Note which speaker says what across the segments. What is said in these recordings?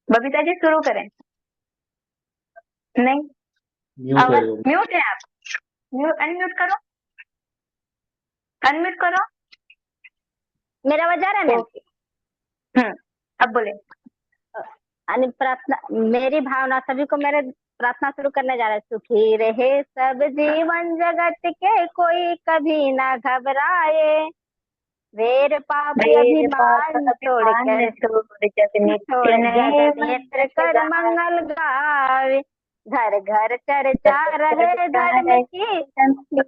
Speaker 1: बबीता जी शुरू करें? नहीं,
Speaker 2: म्यूट है
Speaker 1: आवाज
Speaker 2: वो।
Speaker 1: म्यूट है आप। म्यूट अनम्यूट करो, अनम्यूट करो।
Speaker 3: मेरा आवाज आ रहा है मैम?
Speaker 1: ओके। अब बोले।
Speaker 3: अनि प्रार्थना, मेरी भावना सभी को मेरे प्रार्थना शुरू करने जा रहे हैं। सुखी रहे सब जीवन जगत के, कोई कभी ना घबराए। वेर पाप
Speaker 1: मेरे पाप
Speaker 3: अभिमान
Speaker 1: अभिमान
Speaker 3: छोड़कर,
Speaker 1: छोड़ जग नित्य
Speaker 3: छोड़ जग
Speaker 1: नए
Speaker 3: नेत्र
Speaker 1: मंत्र
Speaker 3: कर
Speaker 1: गाए।
Speaker 3: मंगल गावे। घर घर चर्चा रहे
Speaker 1: चर्चा
Speaker 3: धर्म
Speaker 1: रहे
Speaker 3: की,
Speaker 1: धर्म की,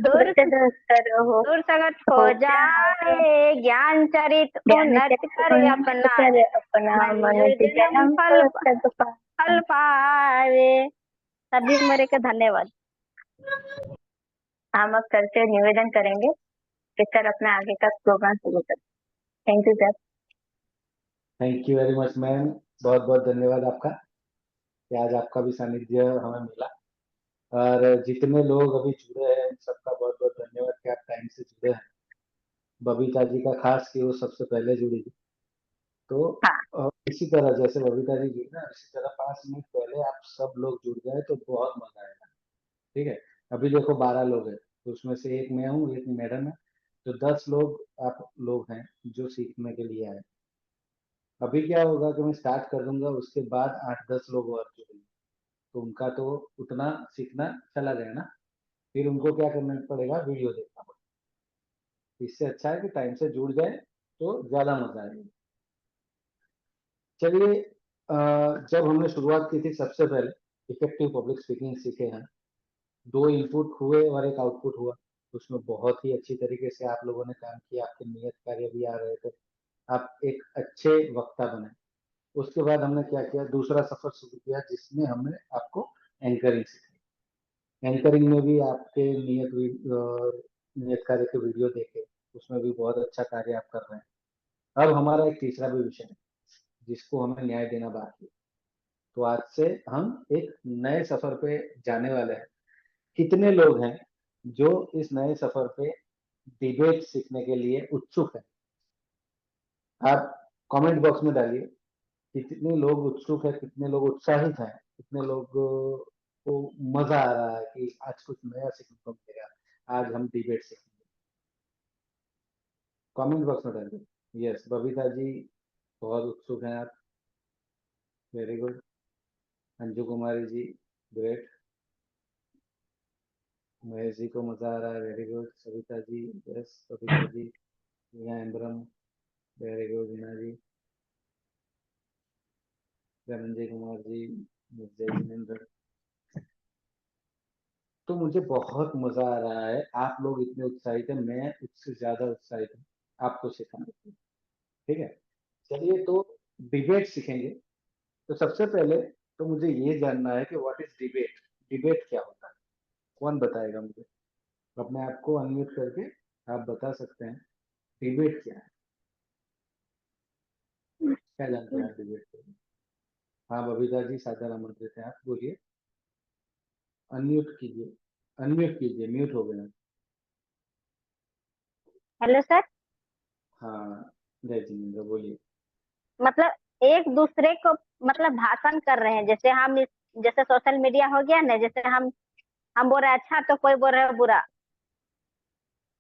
Speaker 3: दूर
Speaker 1: दुष्ट दुष्ट रहो
Speaker 3: दूर सगट हो
Speaker 1: हो जाए।
Speaker 3: जाए। ज्ञान चरित
Speaker 1: ज्ञान
Speaker 3: उन्नत
Speaker 1: चरित
Speaker 3: करे
Speaker 1: उन्नत
Speaker 3: अपना,
Speaker 1: करे अपना,
Speaker 3: मनुष्य
Speaker 1: मनुष्य
Speaker 3: जन्म
Speaker 1: जन्म फल सब
Speaker 3: फल
Speaker 1: पाए।
Speaker 3: पावे। सभी मेरे के धन्यवाद।
Speaker 1: हम अब सर से निवेदन करेंगे कि सर अपना आगे का प्रोग्राम शुरू करें। Thank you sir.
Speaker 2: Thank you very much ma'am, बहुत बहुत धन्यवाद आपका कि आज आपका भी सानिध्य हमें मिला। और जितने लोग अभी जुड़े हैं उन सबका बहुत बहुत धन्यवाद कि आप टाइम से जुड़े हैं। बबीता जी का खास कि वो सबसे पहले जुड़ी थी, तो
Speaker 1: हाँ।
Speaker 2: इसी तरह जैसे बबीता जी जुड़ी ना, इसी तरह 5 मिनट पहले आप सब लोग जुड़ जाए तो बहुत मजा आएगा। ठीक है, अभी देखो 12 लोग हैं, तो उसमें से एक मैं हूँ, एक मैडम है, तो 10 लोग आप लोग हैं जो सीखने के लिए आए। अभी क्या होगा कि मैं स्टार्ट कर दूंगा, उसके बाद 8-10 लोग और जुड़ेंगे, तो उनका तो उतना सीखना चला गया ना, फिर उनको क्या करना पड़ेगा, वीडियो देखना पड़ेगा। इससे अच्छा है कि टाइम से जुड़ जाए तो ज्यादा मजा आएगा। चलिए, जब हमने शुरुआत की थी सबसे पहले इफेक्टिव पब्लिक स्पीकिंग सीखे हैं, 2 इनपुट हुए और एक आउटपुट हुआ। उसमें बहुत ही अच्छी तरीके से आप लोगों ने काम किया, आपके नियत कार्य भी आ रहे थे, आप एक अच्छे वक्ता बने। उसके बाद हमने क्या किया, दूसरा सफर शुरू किया जिसमें हमने आपको एंकरिंग सीखी। एंकरिंग में भी आपके नियत कार्य के वीडियो देखे, उसमें भी बहुत अच्छा कार्य आप कर रहे हैं। अब हमारा एक तीसरा भी विषय है जिसको हमें न्याय देना बाकी है। तो आज से हम एक नए सफर पे जाने वाले हैं। कितने लोग हैं जो इस नए सफर पे डिबेट सीखने के लिए उत्सुक हैं? आप कमेंट बॉक्स में डालिए कितने लोग उत्सुक है, कितने लोग उत्साहित हैं, कितने लोग को मजा आ रहा है कि आज कुछ नया सीखने को मिलेगा, आज हम डिबेट सीखेंगे। कमेंट बॉक्स में डालिए। यस, बबीता जी बहुत उत्सुक हैं आप, very good. Anju Kumari ji great. Mahesh ji को मजा आ रहा है, very good. Savita ji, yes Babita ji. Neha Embram, very good. Meena ji, Dhananjay Kumar ji, जय जिनेन्द्र। तो मुझे बहुत मजा आ रहा है, आप लोग इतने उत्साहित हैं, मैं उससे ज्यादा उत्साहित हूँ आपको सिखाने के लिए। ठीक है, चलिए तो डिबेट सीखेंगे। तो सबसे पहले तो मुझे ये जानना है कि व्हाट इज डिबेट। डिबेट क्या होता है, कौन बताएगा मुझे? अपने आप को अनम्यूट करके आप बता सकते हैं डिबेट क्या है, क्या जानते हैं आप डिबेट के? हाँ बबीता जी, साधारण आमंत्रित हैं, आप बोलिए। अनम्यूट कीजिए, अनम्यूट कीजिए, म्यूट हो गए हैं।
Speaker 3: Hello sir.
Speaker 2: हाँ, जय जिनेन्द्र, बोलिए।
Speaker 3: मतलब एक दूसरे को, मतलब भाषण कर रहे हैं, जैसे हम जैसे सोशल मीडिया हो गया ना, जैसे हम बोल रहे हैं अच्छा तो कोई बोल रहा है बुरा,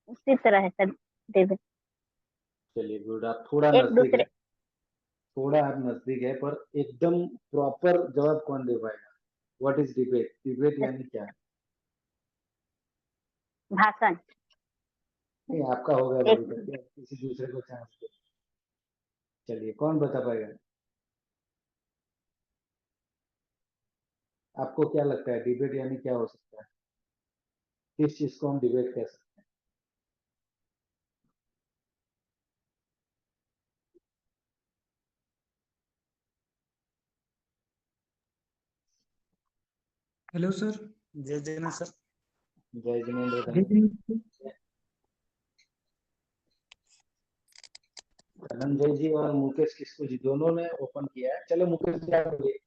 Speaker 3: उसी तरह है सर डेविड।
Speaker 2: चलिए गुड, आप थोड़ा
Speaker 3: एक
Speaker 2: नजदीक है,
Speaker 3: दूसरे,
Speaker 2: थोड़ा आप नजदीक है, पर एकदम प्रॉपर जवाब कौन दे पाएगा? What is debate? डिबेट यानी क्या है?
Speaker 3: भाषण।
Speaker 2: नहीं, आपका हो गया
Speaker 3: एक
Speaker 2: बबीता जी, किसी दूसरे को चांस दो। चलिए, कौन बता पाएगा? आपको क्या लगता है डिबेट यानी क्या हो सकता है? किस चीज को हम डिबेट कह सकते
Speaker 4: हेलो सर। जय जगन्नाथ सर।
Speaker 2: हैं? जय जिनेन्द्र,
Speaker 4: जय
Speaker 2: धन्यवाद।
Speaker 4: जगन्नाथ।
Speaker 2: धनंजय जी और मुकेश किसको जी दोनों ने ओपन किया है। चलो मुकेश जी आप बोलिए।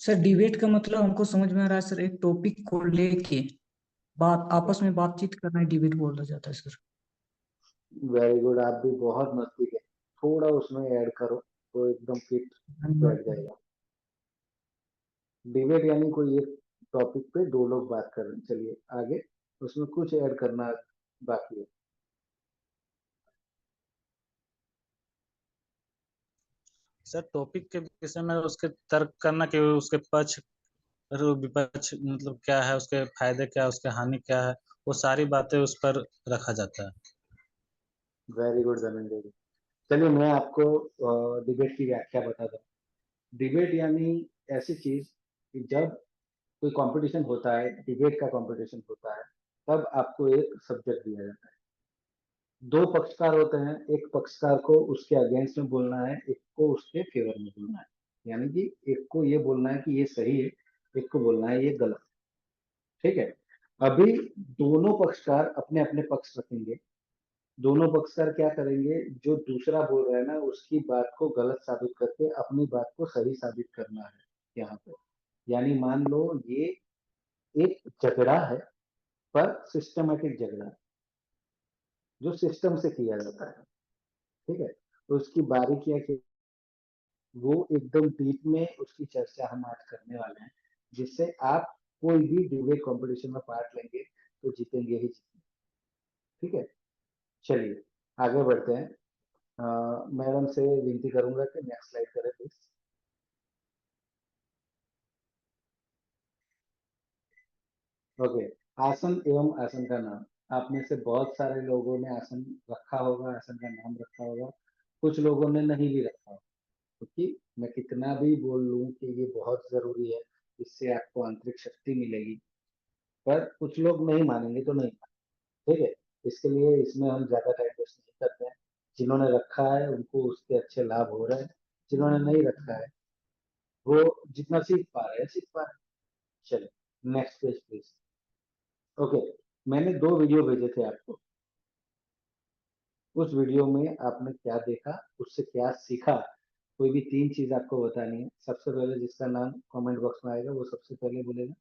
Speaker 4: सर डिबेट का मतलब हमको समझ में आ रहा है सर, एक टॉपिक को लेके बात, आपस में बातचीत करना ही डिबेट बोला जाता है सर।
Speaker 2: वेरी गुड, आप भी बहुत नजदीक है, थोड़ा उसमें ऐड करो। तो एकदम फिट
Speaker 4: धन्यवाद
Speaker 2: बैठ जाएगा। डिबेट यानी कोई एक टॉपिक पे दो लोग बात कर रहे हैं। चलिए आगे, उसमें कुछ ऐड करना बाकी है।
Speaker 5: सर टॉपिक के विषय में उसके तर्क करना कि उसके पक्ष और विपक्ष मतलब क्या है, उसके फायदे क्या है, उसके हानि क्या है, वो सारी बातें उस पर रखा जाता है।
Speaker 2: वेरी गुड धनंजय जी। चलिए मैं आपको डिबेट की व्याख्या बता दूं। डिबेट यानी ऐसी चीज कि जब कोई कंपटीशन होता है, डिबेट का कंपटीशन होता है, तब आपको एक सब्जेक्ट दिया जाता है। दो पक्षकार होते हैं, एक पक्षकार को उसके अगेंस्ट में बोलना है, एक को उसके फेवर में बोलना है। यानी कि एक को ये बोलना है कि ये सही है, एक को बोलना है ये गलत है। ठीक है। अभी दोनों पक्षकार अपने अपने पक्ष रखेंगे। दोनों पक्षकार क्या करेंगे, जो दूसरा बोल रहा है ना उसकी बात को गलत साबित करके अपनी बात को सही साबित करना है यहाँ पे। यानी मान लो ये एक झगड़ा है, पर सिस्टमेटिक झगड़ा है, जो सिस्टम से किया जाता है। ठीक है। तो उसकी बारीकियां क्या, वो एकदम डीप में उसकी चर्चा हम आज करने वाले हैं, जिससे आप कोई भी डिबेट कंपटीशन में पार्ट लेंगे तो जीतेंगे ही जीतेंगे। ठीक है। चलिए आगे बढ़ते हैं। मैडम से विनती करूंगा कि नेक्स्ट स्लाइड करें प्लीज। ओके। आसन एवं आसन का नाम। आप में से बहुत सारे लोगों ने आसन रखा होगा, आसन का नाम रखा होगा, कुछ लोगों ने नहीं भी रखा होगा। क्योंकि मैं कितना भी बोल लूं कि ये बहुत जरूरी है, इससे आपको आंतरिक शक्ति मिलेगी, पर कुछ लोग नहीं मानेंगे तो नहीं मानेंगे। ठीक है। इसके लिए इसमें हम ज्यादा टाइम वेस्ट नहीं करते हैं। जिन्होंने रखा है उनको उसके अच्छे लाभ हो रहे हैं, जिन्होंने नहीं रखा है वो जितना सीख पा रहे हैं सीख पा रहे हैं। चलिए नेक्स्ट पेज प्लीज। ओके। मैंने दो वीडियो भेजे थे आपको। उस वीडियो में आपने क्या देखा, उससे क्या सीखा, कोई भी तीन चीज आपको बतानी है। सबसे पहले जिसका नाम कमेंट बॉक्स में आएगा वो सबसे पहले बोलेगा।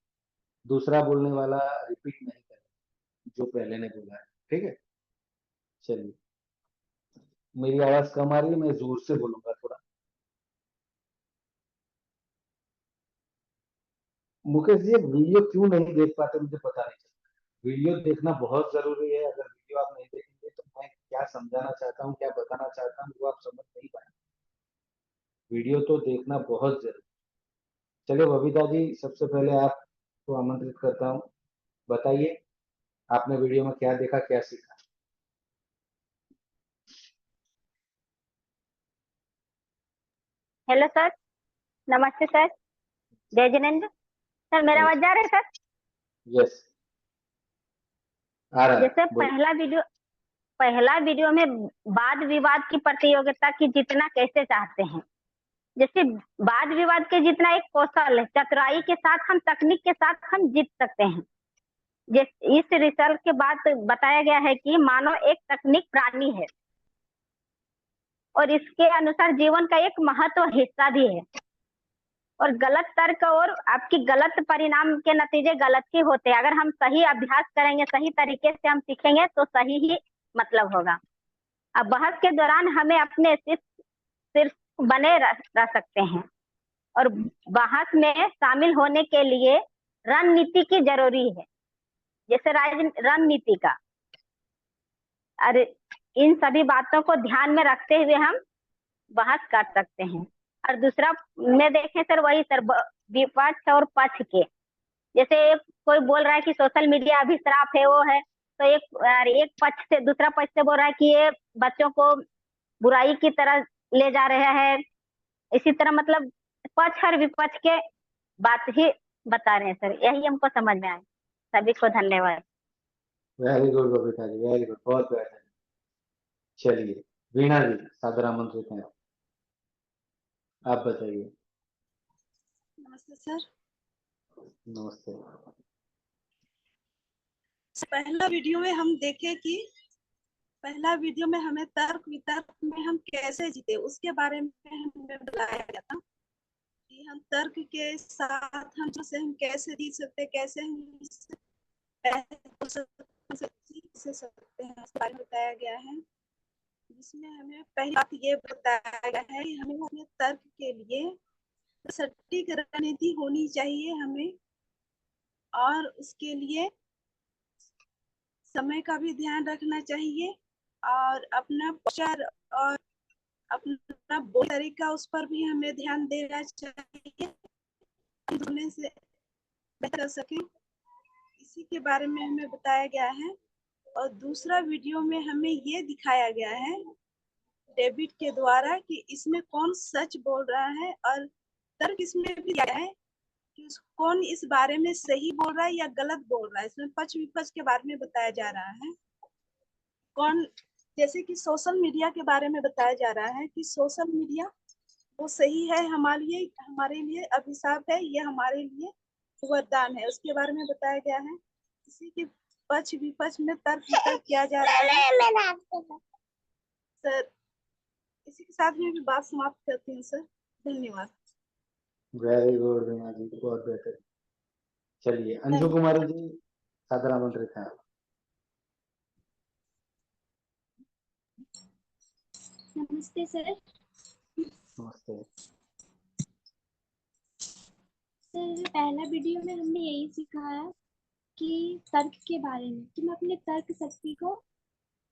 Speaker 2: दूसरा बोलने वाला रिपीट नहीं करेगा जो पहले ने बोला है। ठीक है। चलिए मेरी आवाज कम आ रही है, मैं जोर से बोलूंगा थोड़ा। मुकेश जी वीडियो क्यों नहीं देख पाते मुझे पता नहीं चलता। वीडियो देखना बहुत जरूरी है। अगर वीडियो आप नहीं देखेंगे तो मैं क्या समझाना चाहता हूँ, क्या बताना चाहता हूँ, वो आप समझ नहीं पाएंगे। वीडियो तो देखना बहुत जरूरी। चलिए बबीता जी सबसे पहले आपको आमंत्रित करता हूँ, बताइए आपने वीडियो में क्या देखा, क्या सीखा।
Speaker 3: हेलो सर, नमस्ते सर, जय जिनेन्द्र सर। मेरा आवाज जा रहा है सर?
Speaker 2: यस आ रहा है,
Speaker 3: जैसे
Speaker 2: बोलिए।
Speaker 3: पहला वीडियो में वाद विवाद की प्रतियोगिता की जीतना कैसे चाहते हैं। जैसे वाद विवाद के जितना एक कौशल है, चतुराई के साथ हम तकनीक के साथ हम जीत सकते हैं। इस रिसर्च के बाद बताया गया है कि मानव एक तकनीक प्राणी है और इसके अनुसार जीवन का एक महत्व हिस्सा भी है। और गलत तर्क और आपकी गलत परिणाम के नतीजे गलत ही होते हैं। अगर हम सही अभ्यास करेंगे, सही तरीके से हम सीखेंगे तो सही ही मतलब होगा। अब बहस के दौरान हमें अपने शीर्ष बने रह सकते हैं और बहस में शामिल होने के लिए रणनीति की जरूरी है। जैसे रणनीति का, अरे इन सभी बातों को ध्यान में रखते हुए हम बहस कर सकते हैं। और दूसरा में देखें सर, वही सर विपक्ष और पक्ष के, जैसे कोई बोल रहा है कि सोशल मीडिया अभिशाप है, वो है, तो एक पक्ष से दूसरा पक्ष से बोल रहा है कि ये बच्चों को बुराई की तरह ले जा रहे हैं। इसी तरह मतलब पक्ष और विपक्ष के बात ही बता रहे हैं सर, यही हमको समझ में आए। सभी को धन्यवाद।
Speaker 2: Very good Babita ji, very good, बहुत बेहतर। चलिए वीणा जी सादर आमंत्रित हैं, आप बताइए।
Speaker 6: नमस्ते सर।
Speaker 2: नमस्ते।
Speaker 6: पहला वीडियो में हम देखे कि पहला वीडियो में हमें तर्क वितर्क में हम कैसे जीते उसके बारे में हमें बताया गया था कि हम तर्क के साथ हम कैसे जीत सकते, कैसे हम सीख सकते हैं, उसके बारे में बताया गया है। जिसमें हमें पहली बात ये बताया गया है कि हमें अपने तर्क के लिए सटीक रणनीति होनी चाहिए हमें, और उसके लिए समय का भी ध्यान रखना चाहिए, और अपना प्रचार और अपना बोल तरीका उस पर भी हमें ध्यान देना चाहिए, होने से बेहतर कर सके। इसी के बारे में हमें बताया गया है। और दूसरा वीडियो में हमें ये दिखाया गया है डेविड के द्वारा कि इसमें कौन सच बोल रहा है, और तर्क इसमें भी दिया है कि कौन इस बारे में सही बोल रहा है या गलत बोल रहा है। इसमें पक्ष विपक्ष के बारे में बताया जा रहा है। कौन, जैसे कि सोशल मीडिया के बारे में बताया जा रहा है कि सोशल मीडिया वो सही है हमारे लिए अभिशाप है, ये हमारे लिए वरदान है, उसके बारे में बताया गया है। इसी के पक्ष विपक्ष में तर्क वितर्क किया जा रहा है। सर, इसी के साथ में भी बात समाप्त करती हूँ सर। धन्यवाद।
Speaker 2: वेरी गुड रीना जी, बहुत बेहतर। चलिए अंजू कुमारी जी, सादर आमंत्रित हैं आप।
Speaker 7: नमस्ते सर।
Speaker 2: नमस्ते।
Speaker 7: सर, पहला वीडियो में हमने यही सिखाया कि तर्क के बारे में, कि हम अपने तर्क शक्ति को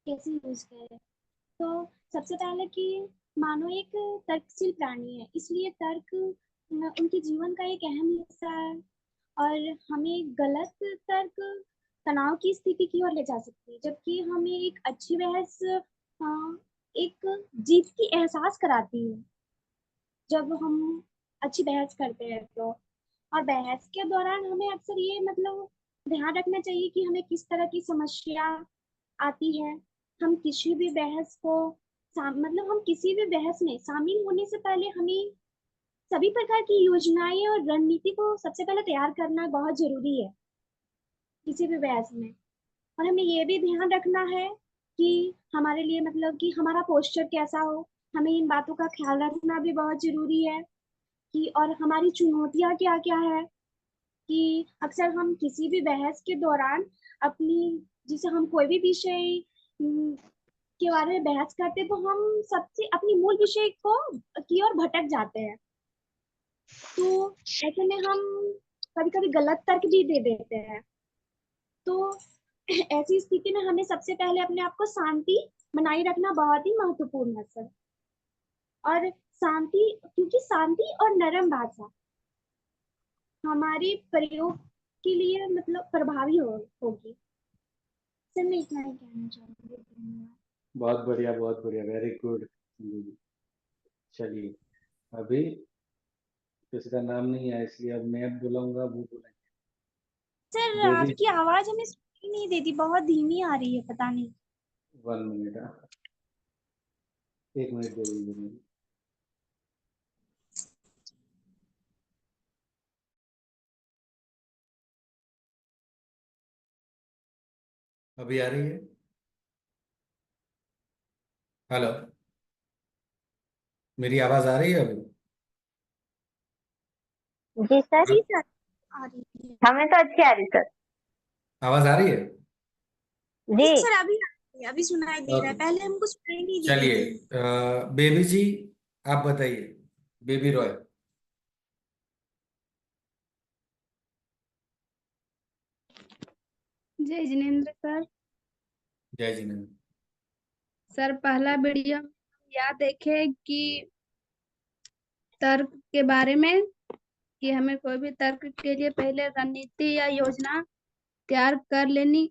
Speaker 7: कैसे यूज करें। तो सबसे पहले कि मानव एक तर्कशील प्राणी है, इसलिए तर्क उनके जीवन का एक अहम हिस्सा है, और हमें गलत तर्क तनाव की स्थिति की ओर ले जा सकती है, जबकि हमें एक अच्छी बहस एक जीत की एहसास कराती है जब हम अच्छी बहस करते हैं। तो और बहस के दौरान हमें अक्सर ये मतलब ध्यान रखना चाहिए कि हमें किस तरह की समस्या आती है। हम किसी भी बहस को मतलब हम किसी भी बहस में शामिल होने से पहले हमें सभी प्रकार की योजनाएं और रणनीति को सबसे पहले तैयार करना बहुत जरूरी है किसी भी बहस में। और हमें ये भी ध्यान रखना है कि हमारे लिए मतलब कि हमारा पोस्चर कैसा हो, हमें इन बातों का ख्याल रखना भी बहुत जरूरी है कि और हमारी चुनौतियां क्या क्या है। कि अक्सर हम किसी भी बहस के दौरान अपनी, जिसे हम कोई भी विषय के बारे में बहस करते हैं, तो हम सबसे अपनी मूल विषय को की ओर भटक जाते हैं। तो ऐसे में हम कभी कभी गलत तर्क भी दे देते हैं। तो ऐसी स्थिति में हमें सबसे पहले अपने आप को शांति बनाए रखना बहुत ही महत्वपूर्ण है सर। और शांति, क्योंकि शांति और नरम भाषा हमारे प्रयोग के लिए मतलब प्रभावी होगी। सर, मैं इतना ही कहना चाहूंगी। धन्यवाद।
Speaker 2: बहुत बढ़िया, वेरी गुड। चलिए, अभी किसी का नाम नहीं है, इसलिए अब मैं बुलाऊंगा, वो बुलाएंगे।
Speaker 7: सर,
Speaker 2: बेबी,
Speaker 7: आपकी आवाज हमें सुनाई नहीं देती, बहुत धीमी आ रही है, पता नहीं।
Speaker 2: 1 मिनट, 1 मिनट दे दीजिए मुझे। अभी आ रही है? हेलो, मेरी आवाज आ रही है अभी?
Speaker 1: जी सर,
Speaker 7: जी सर, आ रही है।
Speaker 1: हमें तो अच्छी आ रही सर।
Speaker 2: आवाज आ रही है?
Speaker 7: जी
Speaker 1: जी
Speaker 7: सर, अभी सुनाई दे रहा है,
Speaker 2: ओके,
Speaker 7: पहले हमको सुनाई नहीं दे रही
Speaker 2: चलिए
Speaker 7: थी।
Speaker 2: बेबी जी, आप बताइए। बेबी रॉय।
Speaker 8: जय जिनेन्द्र सर।
Speaker 2: जय जिनेन्द्र।
Speaker 8: सर, पहला वीडियो याद देखे कि तर्क के बारे में, कि हमें कोई भी तर्क के लिए पहले रणनीति या योजना तैयार कर लेनी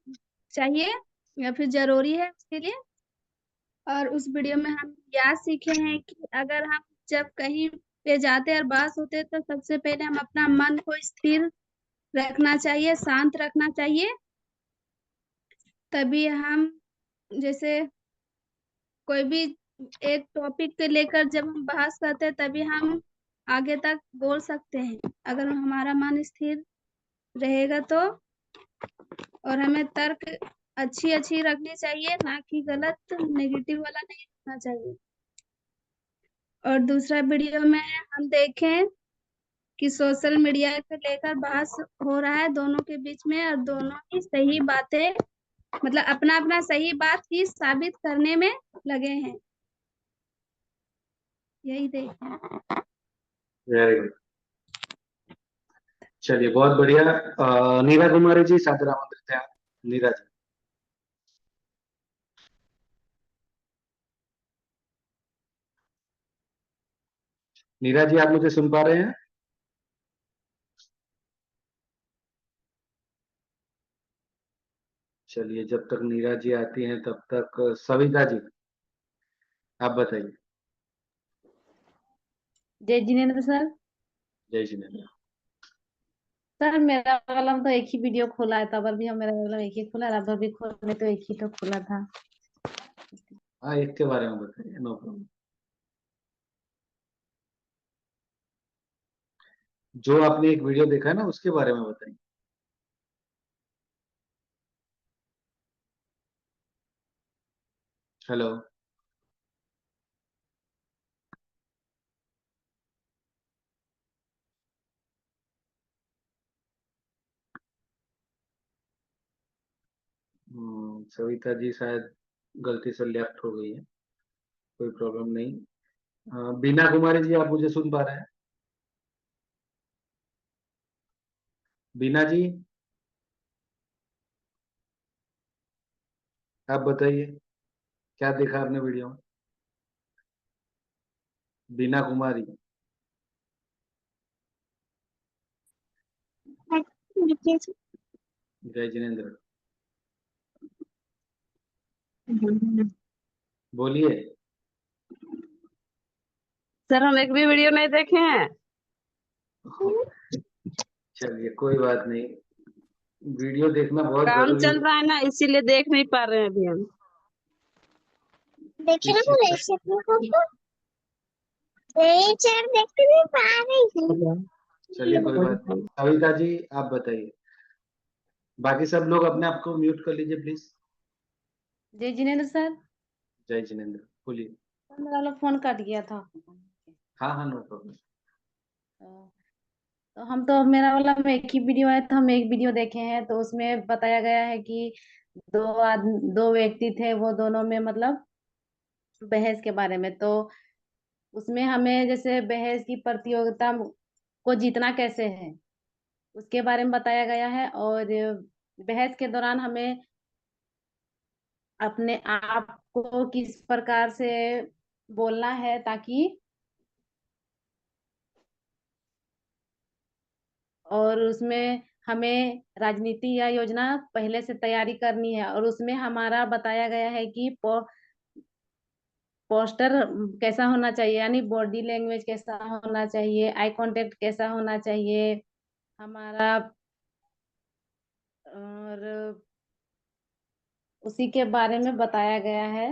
Speaker 8: चाहिए या फिर जरूरी है उसके लिए। और उस वीडियो में हम यह सीखे हैं कि अगर हम जब कहीं पे जाते और बात होते हैं, तो सबसे पहले हम अपना मन को स्थिर रखना चाहिए, शांत रखना चाहिए। तभी हम जैसे कोई भी एक टॉपिक को लेकर जब हम बहस करते हैं, तभी हम आगे तक बोल सकते हैं, अगर हमारा मन स्थिर रहेगा तो। और हमें तर्क अच्छी रखनी चाहिए, ना कि गलत नेगेटिव वाला नहीं रखना चाहिए। और दूसरा वीडियो में हम देखें कि सोशल मीडिया को लेकर बहस हो रहा है दोनों के बीच में, और दोनों ही सही बातें मतलब अपना अपना सही बात ही साबित करने में लगे हैं। यही देख।
Speaker 2: वेरी गुड, चलिए बहुत बढ़िया। नीरा कुमारी जी सादर आमंत्रित हैं आप। नीरा जी। नीरा जी, आप मुझे सुन पा रहे हैं? चलिए, जब तक नीरा जी आती हैं तब तक सविता जी आप बताइए।
Speaker 9: जय जिनेन्द्र सर।
Speaker 2: जय जिनेन्द्र।
Speaker 9: सर मेरा वाला तो एक ही वीडियो खोला है, तब भी हम मेरा वाला एक ही खुला, अब भी खोलने तो एक ही तो खुला था।
Speaker 2: हाँ, एक के बारे में बताइए, नो प्रॉब्लम। जो आपने एक वीडियो देखा है ना, उसके बारे में बताइए। हेलो। सविता जी शायद गलती से लेफ्ट हो गई है, कोई प्रॉब्लम नहीं। बीना कुमारी जी, आप मुझे सुन पा रहे हैं? बीना जी, आप बताइए, क्या देखा आपने वीडियो में? बीना कुमारी। जय जिनेन्द्र। बोलिए।
Speaker 10: सर हम एक भी वीडियो नहीं देखे हैं।
Speaker 2: चलिए कोई बात नहीं, वीडियो देखना बहुत
Speaker 10: काम
Speaker 2: जरूरी
Speaker 10: चल
Speaker 2: है।
Speaker 10: रहा है ना, इसीलिए देख नहीं पा रहे हैं अभी हम।
Speaker 2: किस चीज का? चलिए कोई बात नहीं, सविता जी आप बताइए। बाकी सब लोग अपने आप को म्यूट कर लीजिए प्लीज।
Speaker 9: जय जिनेन्द्र सर।
Speaker 2: जय जिनेन्द्र, बोलिए।
Speaker 9: सर मेरा वाला फोन कट गया था।
Speaker 2: हाँ हाँ, नो प्रॉब्लम।
Speaker 9: तो हम तो मेरा वाला में एक ही वीडियो है, तो हम एक वीडियो देखे हैं, तो उसमें बताया गया है कि दो व्यक्ति थे, वो दोनों में मतलब बहस के बारे में। तो उसमें हमें जैसे बहस की प्रतियोगिता को जीतना कैसे है उसके बारे में बताया गया है, और बहस के दौरान हमें अपने आप को किस प्रकार से बोलना है ताकि, और उसमें हमें राजनीति या योजना पहले से तैयारी करनी है, और उसमें हमारा बताया गया है कि पोस्टर कैसा होना चाहिए, यानी बॉडी लैंग्वेज कैसा होना चाहिए, आई कांटेक्ट कैसा होना चाहिए हमारा, और उसी के बारे में बताया गया है,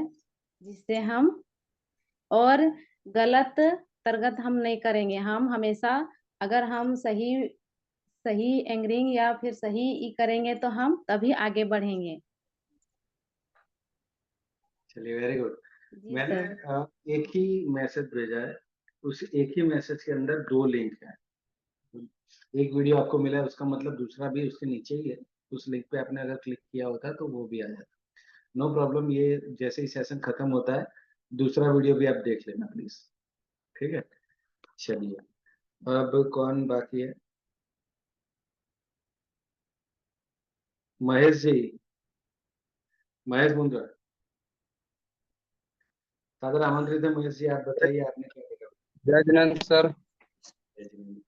Speaker 9: जिससे हम और गलत तरगत हम नहीं करेंगे। हम हमेशा अगर हम सही सही एंगरिंग या फिर सही करेंगे तो हम तभी आगे बढ़ेंगे।
Speaker 2: चलिए वेरी गुड।
Speaker 9: जी
Speaker 2: मैंने
Speaker 9: सर।
Speaker 2: एक ही मैसेज भेजा है, उस एक ही मैसेज के अंदर दो लिंक है। एक वीडियो आपको मिला है, उसका मतलब दूसरा भी उसके नीचे ही है। उस लिंक पे आपने अगर क्लिक किया होता तो वो भी आ जाता। नो प्रॉब्लम, ये जैसे ही सेशन खत्म होता है दूसरा वीडियो भी आप देख लेना प्लीज, ठीक है? चलिए, अब कौन बाकी है? महेश जी, महेश मुंद्रा सादर आमंत्रित है। महेश जी आप बताइए, आपने क्या देखा?
Speaker 11: जय जिनेन्द्र सर।
Speaker 2: जय जिनेन्द्र।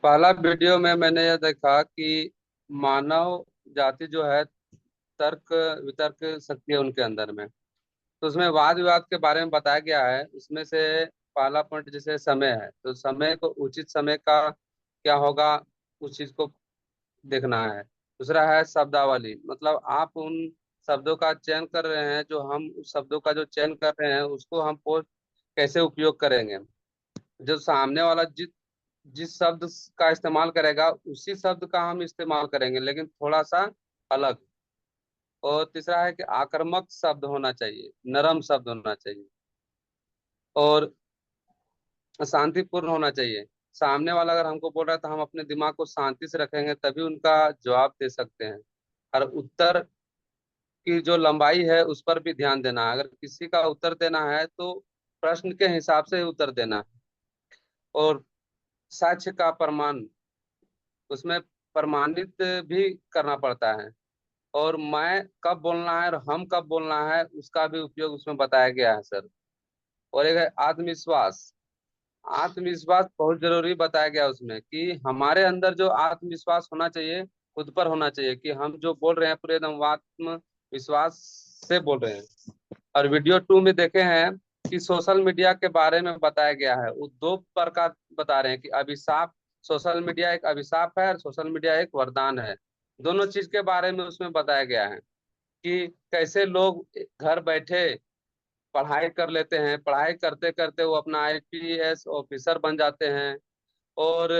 Speaker 11: पहला वीडियो में मैंने यह देखा कि मानव जाति जो है तर्क वितर्क शक्ति है उनके अंदर में। तो उसमें वाद विवाद के बारे में बताया गया है। उसमें से पहला पॉइंट जैसे समय है, तो समय को उचित समय का क्या होगा उस चीज को देखना है। दूसरा है शब्दावली, मतलब आप उन शब्दों का चयन कर रहे हैं, जो हम उस शब्दों का जो चयन कर रहे हैं उसको हम पोस्ट कैसे उपयोग करेंगे। जो सामने वाला जिस जिस शब्द का इस्तेमाल करेगा उसी शब्द का हम इस्तेमाल करेंगे, लेकिन थोड़ा सा अलग। और तीसरा है कि आक्रामक शब्द होना चाहिए, नरम शब्द होना चाहिए, और शांतिपूर्ण होना चाहिए। सामने वाला अगर हमको बोल रहा है तो हम अपने दिमाग को शांति से रखेंगे, तभी उनका जवाब दे सकते हैं। और उत्तर की जो लंबाई है उस पर भी ध्यान देना है। अगर किसी का उत्तर देना है तो प्रश्न के हिसाब से उत्तर देना है। और साक्ष्य का प्रमाण उसमें प्रमाणित भी करना पड़ता है। और मैं कब बोलना है और हम कब बोलना है उसका भी उपयोग उसमें बताया गया है सर। और एक है आत्मविश्वास। आत्मविश्वास बहुत जरूरी बताया गया उसमें कि हमारे अंदर जो आत्मविश्वास होना चाहिए खुद पर होना चाहिए कि हम जो बोल रहे हैं पूरे एकदम आत्मविश्वास से बोल रहे हैं। और वीडियो 2 में देखे हैं कि सोशल मीडिया के बारे में बताया गया है। वो दो प्रकार बता रहे हैं कि अभिशाप, सोशल मीडिया एक अभिशाप है और सोशल मीडिया एक वरदान है। दोनों चीज के बारे में उसमें बताया गया है कि कैसे लोग घर बैठे पढ़ाई कर लेते हैं, पढ़ाई करते करते वो अपना आईपीएस ऑफिसर बन जाते हैं। और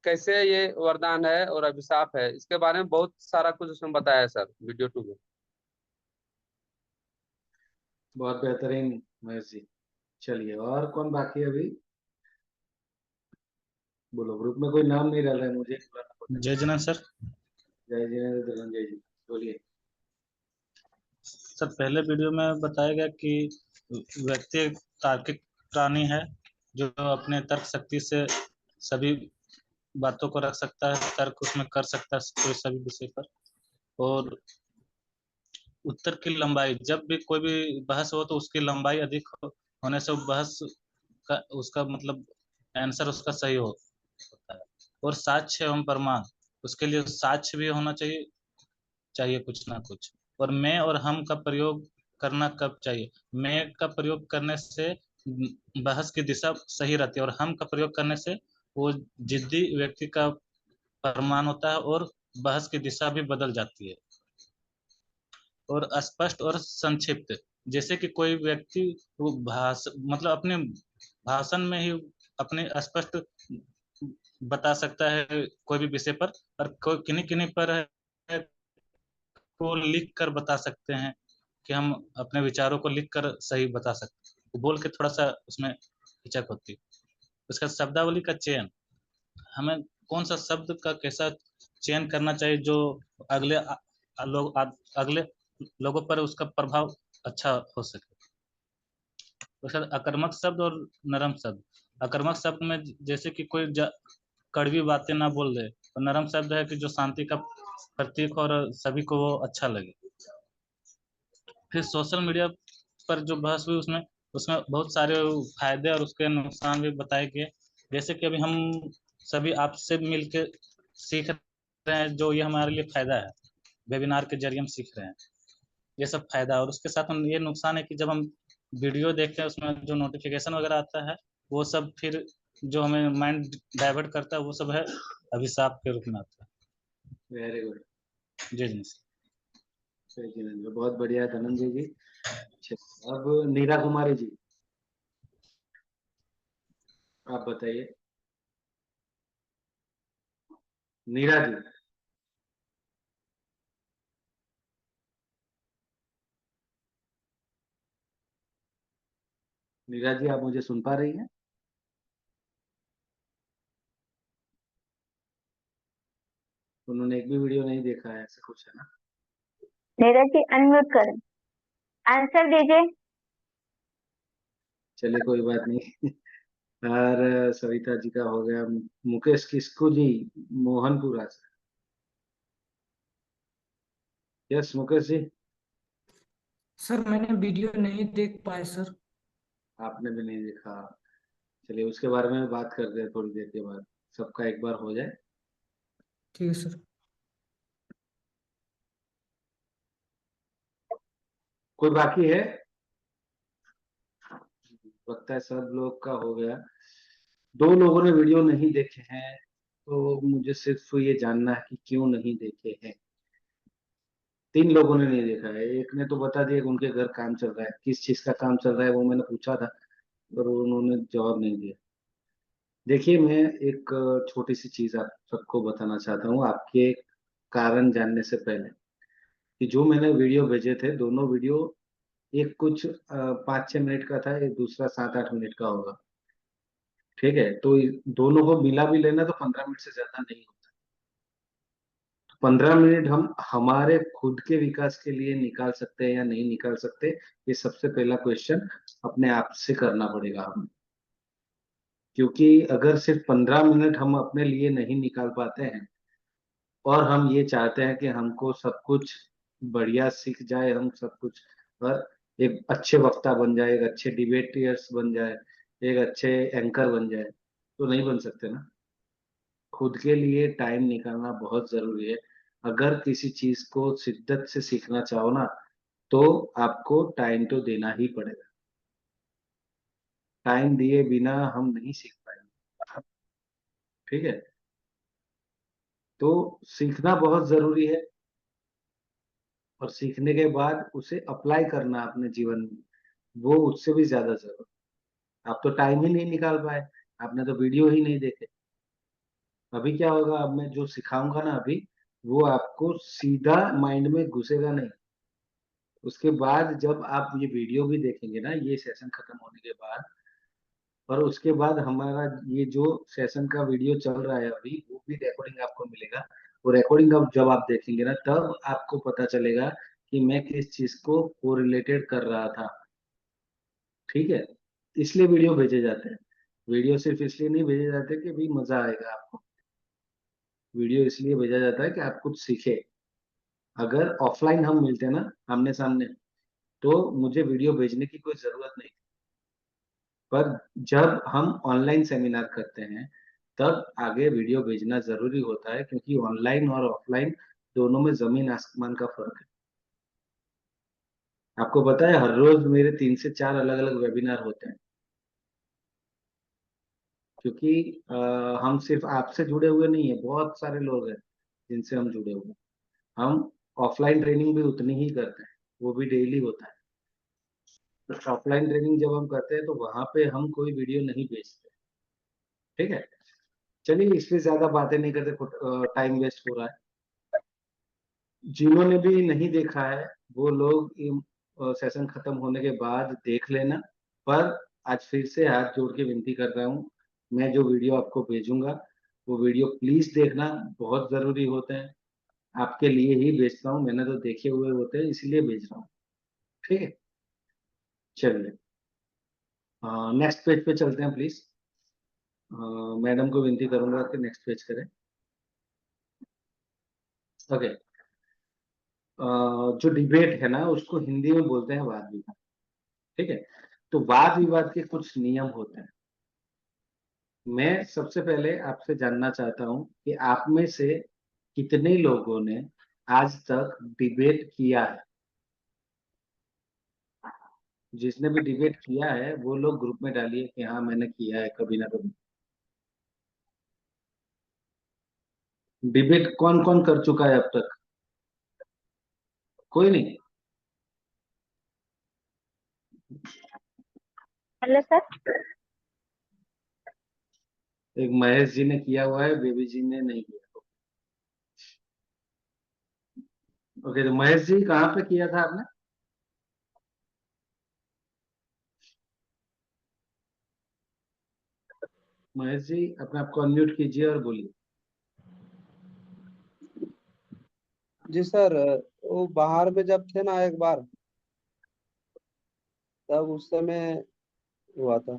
Speaker 11: कैसे ये वरदान है और अभिशाप है, इसके बारे में बहुत सारा कुछ उसमें बताया है सर वीडियो 2 में।
Speaker 2: बहुत बेहतरीन महेश जी। चलिए, और कौन बाकी है अभी? बोलो, ग्रुप में कोई नाम नहीं डाल रहा है, मुझे बुलाना पड़ता है।
Speaker 5: जय जिनेंद्र सर।
Speaker 2: जय जिनेंद्र, धनंजय जी, बोलिए।
Speaker 5: सर पहले वीडियो में बताया गया कि व्यक्ति एक तार्किक प्राणी है जो अपने तर्क शक्ति से सभी बातों को रख सकता है, तर्क उसमें कर सकता है कोई सभी विषय पर। और उत्तर की लंबाई, जब भी कोई भी बहस हो तो उसकी लंबाई अधिक होने से वो बहस का उसका मतलब आंसर उसका सही होता है। और साक्ष्य एवं प्रमाण, उसके लिए साक्ष्य भी होना चाहिए चाहिए कुछ ना कुछ। और मैं और हम का प्रयोग करना कब चाहिए? मैं का प्रयोग करने से बहस की दिशा सही रहती है और हम का प्रयोग करने से वो जिद्दी व्यक्ति का प्रमाण होता है और बहस की दिशा भी बदल जाती है। और स्पष्ट और संक्षिप्त, जैसे कि कोई व्यक्ति वो मतलब अपने भाषण में ही अपने स्पष्ट बता सकता है कोई भी विषय पर, और कोई किन्हीं किन्हीं पर है को लिख कर बता सकते हैं कि हम अपने विचारों को लिख कर सही बता सकते हैं। वो बोल के थोड़ा सा उसमें हिचक होती है। उसका शब्दावली का चयन, हमें कौन सा शब्द का कैसा चयन करना चाहिए जो अगले अगले लोगों पर उसका प्रभाव अच्छा हो सके। उसका आक्रामक शब्द और नरम शब्द। आक्रामक शब्द में जैसे कि कोई कड़वी बातें ना बोल दे, और नरम शब्द है कि जो शांति का प्रतीक और सभी को वो अच्छा लगे। फिर सोशल मीडिया पर जो बहस हुई उसमें उसमें बहुत सारे फायदे और उसके नुकसान भी बताए गए। जैसे कि अभी हम सभी आपसे मिलके सीख रहे हैं, जो ये हमारे लिए फायदा है, वेबिनार के जरिए हम सीख रहे हैं, ये सब फायदा। और उसके साथ हम ये नुकसान है कि जब हम वीडियो देखते हैं उसमें जो नोटिफिकेशन वगैरह आता है वो सब फिर जो हमें माइंड डाइवर्ट करता है वो सब है अभिशाप के रूप में आता है।
Speaker 2: Very good.
Speaker 5: जी जी
Speaker 2: जय जिनेंद्र, बहुत बढ़िया धनंजय जी। अच्छा, अब नीरा कुमारी जी, आप बताइए। नीरा जी, नीरा जी, आप मुझे सुन पा रही हैं? उन्होंने एक भी वीडियो नहीं देखा है, ऐसा कुछ है ना?
Speaker 1: नीरज जी अनम्यूट करें, आंसर दीजिए।
Speaker 2: चलिए, कोई बात नहीं। और सविता जी का हो गया। मुकेश किस्कू जी, मोहनपुरा से। यस मुकेश जी।
Speaker 4: सर मैंने वीडियो नहीं देख पाया सर।
Speaker 2: आपने भी नहीं देखा? चलिए, उसके बारे में बात करते हैं थोड़ी देर के बाद, सबका एक बार हो जाए।
Speaker 4: ठीक है सर।
Speaker 2: कोई बाकी है? लगता है सब लोग का हो गया। 2 लोगों ने वीडियो नहीं देखे हैं, तो मुझे सिर्फ ये जानना है कि क्यों नहीं देखे हैं। 3 लोगों ने नहीं देखा है। एक ने तो बता दिया कि उनके घर काम चल रहा है। किस चीज का काम चल रहा है वो मैंने पूछा था, पर उन्होंने जवाब नहीं दिया। देखिए, मैं एक छोटी सी चीज आप सबको बताना चाहता हूँ, आपके कारण जानने से पहले, कि जो मैंने वीडियो भेजे थे, दोनों वीडियो, एक कुछ 5-6 मिनट का था, एक दूसरा 7-8 मिनट का होगा। ठीक है, तो दोनों को मिला भी लेना तो 15 मिनट से ज्यादा नहीं होता। 15 मिनट हम हमारे खुद के विकास के लिए निकाल सकते हैं या नहीं निकाल सकते, ये सबसे पहला क्वेश्चन अपने आप से करना पड़ेगा हमें। क्योंकि अगर सिर्फ 15 मिनट हम अपने लिए नहीं निकाल पाते हैं और हम ये चाहते हैं कि हमको सब कुछ बढ़िया सीख जाए, हम सब कुछ और एक अच्छे वक्ता बन जाए, एक अच्छे डिबेटियर्स बन जाए, एक अच्छे एंकर बन जाए, तो नहीं बन सकते ना। खुद के लिए टाइम निकालना बहुत जरूरी है। अगर किसी चीज को शिद्दत से सीखना चाहो ना, तो आपको टाइम तो देना ही पड़ेगा। टाइम दिए बिना हम नहीं सीख पाएंगे, ठीक है। तो सीखना बहुत जरूरी है और सीखने के बाद उसे अप्लाई करना अपने जीवन में, वो उससे भी ज्यादा जरूरी। आप तो टाइम ही नहीं निकाल पाए, आपने तो वीडियो ही नहीं देखे। अभी क्या होगा, अब मैं जो सिखाऊंगा ना अभी, वो आपको सीधा माइंड में घुसेगा नहीं। उसके बाद जब आप ये वीडियो भी देखेंगे ना, ये सेशन खत्म होने के बाद, और उसके बाद हमारा ये जो सेशन का वीडियो चल रहा है अभी, वो भी रिकॉर्डिंग आपको मिलेगा। वो रिकॉर्डिंग अब जब आप देखेंगे ना, तब आपको पता चलेगा कि मैं किस चीज को कोरिलेटेड कर रहा था, ठीक है। इसलिए वीडियो भेजे जाते हैं। वीडियो सिर्फ इसलिए नहीं भेजे जाते कि भाई मजा आएगा आपको, वीडियो इसलिए भेजा जाता है कि आप कुछ सीखे। अगर ऑफलाइन हम मिलते ना आमने सामने, तो मुझे वीडियो भेजने की कोई जरूरत नहीं। पर जब हम ऑनलाइन सेमिनार करते हैं, तब आगे वीडियो भेजना जरूरी होता है, क्योंकि ऑनलाइन और ऑफलाइन दोनों में जमीन आसमान का फर्क है। आपको पता है, हर रोज मेरे 3 से 4 अलग अलग वेबिनार होते हैं, क्योंकि हम सिर्फ आपसे जुड़े हुए नहीं है, बहुत सारे लोग हैं जिनसे हम जुड़े हुए हैं। हम ऑफलाइन ट्रेनिंग भी उतनी ही करते हैं, वो भी डेली होता है। तो ऑफलाइन ट्रेनिंग जब हम करते हैं, तो वहां पे हम कोई वीडियो नहीं भेजते, ठीक है। चलिए, इस पे ज्यादा बातें नहीं करते, टाइम वेस्ट हो रहा है। जिन्होंने भी नहीं देखा है, वो लोग सेशन खत्म होने के बाद देख लेना। पर आज फिर से हाथ जोड़ के विनती कर रहा हूँ, मैं जो वीडियो आपको भेजूंगा, वो वीडियो प्लीज देखना, बहुत जरूरी होते हैं। आपके लिए ही भेजता हूँ, मैंने तो देखे हुए होते हैं इसलिए भेज रहा हूँ, ठीक है। चलिए, नेक्स्ट पेज पे चलते हैं प्लीज। मैडम को विनती करूंगा कि नेक्स्ट पेज करें। ओके। जो डिबेट है ना, उसको हिंदी में बोलते हैं वाद विवाद, ठीक है। तो वाद विवाद के कुछ नियम होते हैं। मैं सबसे पहले आपसे जानना चाहता हूं कि आप में से कितने लोगों ने आज तक डिबेट किया है। जिसने भी डिबेट किया है वो लोग ग्रुप में डालिए कि हाँ मैंने किया है कभी ना कभी। डिबेट कौन कौन कर चुका है अब तक? कोई नहीं?
Speaker 3: Hello sir.
Speaker 2: एक महेश जी ने किया हुआ है, बेबी जी ने नहीं किया। ओके, तो महेश जी कहाँ पे किया था आपने? महेश जी अपने आप को अनम्यूट कीजिए और बोलिए।
Speaker 11: जी सर, वो बाहर में जब थे ना एक बार, तब उस समय हुआ था।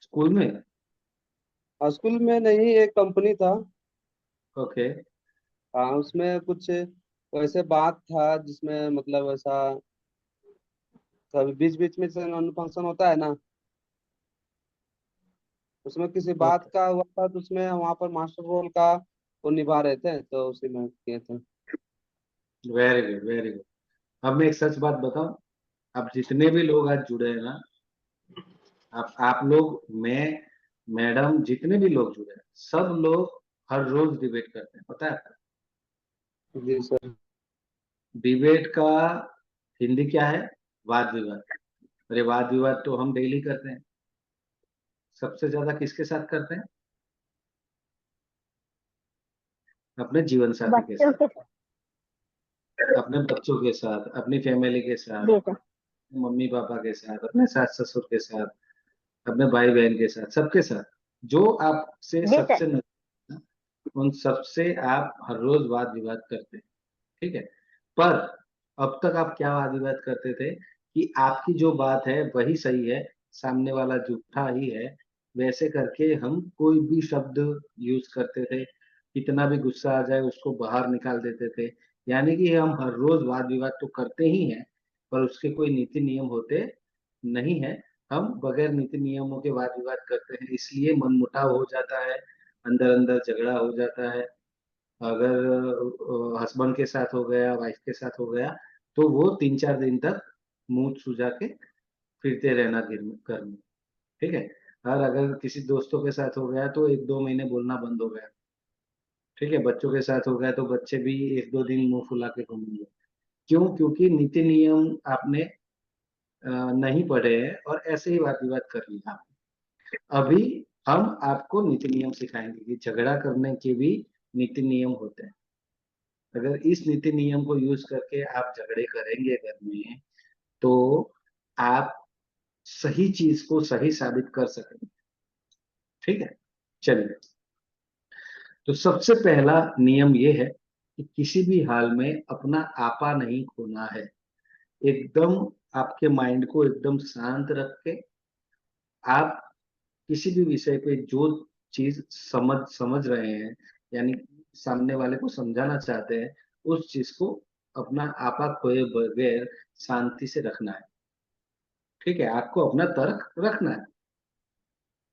Speaker 2: स्कूल में?
Speaker 11: स्कूल में नहीं, एक कंपनी था।
Speaker 2: ओके।
Speaker 11: हाँ, उसमें कुछ वैसे बात था जिसमें मतलब ऐसा कभी बीच बीच में फंक्शन होता है ना, उसमें किसी बात
Speaker 2: ओके,
Speaker 11: का हुआ था, तो उसमें वहाँ पर मास्टर रोल का वो निभा रहे थे, तो उसी में किए थे।
Speaker 2: Very good very good. अब मैं एक सच बात बताऊं, अब जितने भी लोग आज जुड़े हैं ना, आप लोग, मैं, मैडम, जितने भी लोग जुड़े हैं, सब लोग हर रोज डिबेट करते हैं, पता है आपको?
Speaker 11: जी सर।
Speaker 2: डिबेट का हिंदी क्या है? वाद विवाद। अरे वाद विवाद तो हम डेली करते हैं। सबसे ज्यादा किसके साथ करते हैं? अपने जीवन साथी के
Speaker 3: बच्चों
Speaker 2: साथ,
Speaker 3: के।
Speaker 2: अपने बच्चों के साथ, अपनी फैमिली के साथ,
Speaker 3: जी सर।
Speaker 2: मम्मी पापा के साथ, अपने सास ससुर के साथ, अपने भाई बहन के साथ, सबके साथ जो आपसे
Speaker 3: जी सर।
Speaker 2: सबसे नजदीक है, उन सब से आप हर रोज वाद विवाद करते हैं, ठीक है। पर अब तक आप क्या वाद विवाद करते थे कि आपकी जो बात है वही सही है, सामने वाला झूठा ही है, वैसे करके हम कोई भी शब्द यूज करते थे, कितना भी गुस्सा आ जाए उसको बाहर निकाल देते थे। यानी कि हम हर रोज वाद विवाद तो करते ही हैं, पर उसके कोई नीति नियम होते नहीं है। हम बगैर नीति नियमों के वाद विवाद करते हैं, इसलिए मनमुटाव हो जाता है, अंदर अंदर झगड़ा हो जाता है। अगर हस्बैंड के साथ हो गया, वाइफ के साथ हो गया, तो वो 3-4 दिन तक मुंह सुझा के फिरते रहना घर में, ठीक है। और अगर किसी दोस्तों के साथ हो गया तो 1-2 महीने बोलना बंद हो गया, ठीक है। बच्चों के साथ हो गया तो बच्चे भी 1-2 दिन मुंह फुला के घूमेंगे। क्यों? क्योंकि नीति नियम आपने नहीं पढ़े हैं और ऐसे ही वाद विवाद कर लिया। अभी हम आपको नीति नियम सिखाएंगे कि झगड़ा करने के भी नीति नियम होते हैं। अगर इस नीति नियम को यूज करके आप झगड़े करेंगे घर में, तो आप सही चीज को सही साबित कर सकेंगे, ठीक है। चलिए, तो सबसे पहला नियम ये है कि किसी भी हाल में अपना आपा नहीं खोना है। एकदम आपके माइंड को एकदम शांत रख के आप किसी भी विषय पे जो चीज समझ समझ रहे हैं, यानी सामने वाले को समझाना चाहते हैं, उस चीज को अपना आपा खोए बगैर शांति से रखना है, ठीक है। आपको अपना तर्क रखना है,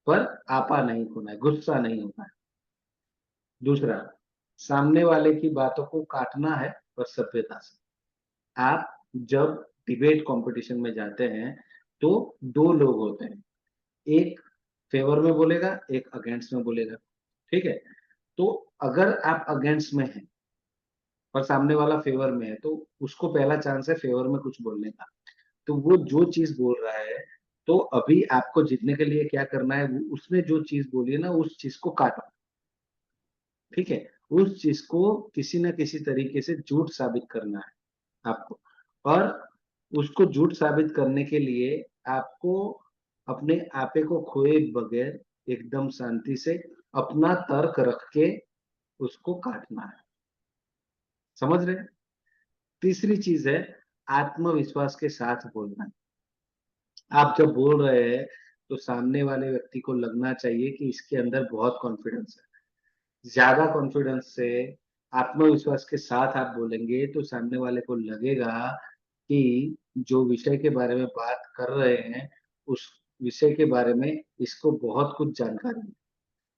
Speaker 2: पर आपा नहीं खोना है, गुस्सा नहीं होना है। दूसरा, सामने वाले की बातों को काटना है, पर सभ्यता से। आप जब डिबेट कंपटीशन में जाते हैं तो दो लोग होते हैं, एक फेवर में बोलेगा, एक अगेंस्ट में बोलेगा, ठीक है। तो अगर आप अगेंस्ट में हैं और सामने वाला फेवर में है, तो उसको पहला चांस है फेवर में कुछ बोलने का। तो वो जो चीज बोल रहा है, तो अभी आपको जीतने के लिए क्या करना है, उसने जो चीज बोली है ना, उस चीज को काटो, ठीक है। उस चीज को किसी ना किसी तरीके से झूठ साबित करना है आपको। और उसको झूठ साबित करने के लिए आपको अपने आपे को खोए बगैर एकदम शांति से अपना तर्क रख के उसको काटना है। समझ रहे हैं? तीसरी चीज है आत्मविश्वास के साथ बोलना। आप जब बोल रहे हैं तो सामने वाले व्यक्ति को लगना चाहिए कि इसके अंदर बहुत कॉन्फिडेंस है। ज्यादा कॉन्फिडेंस से, आत्मविश्वास के साथ आप बोलेंगे तो सामने वाले को लगेगा कि जो विषय के बारे में बात कर रहे हैं, उस विषय के बारे में इसको बहुत कुछ जानकारी है,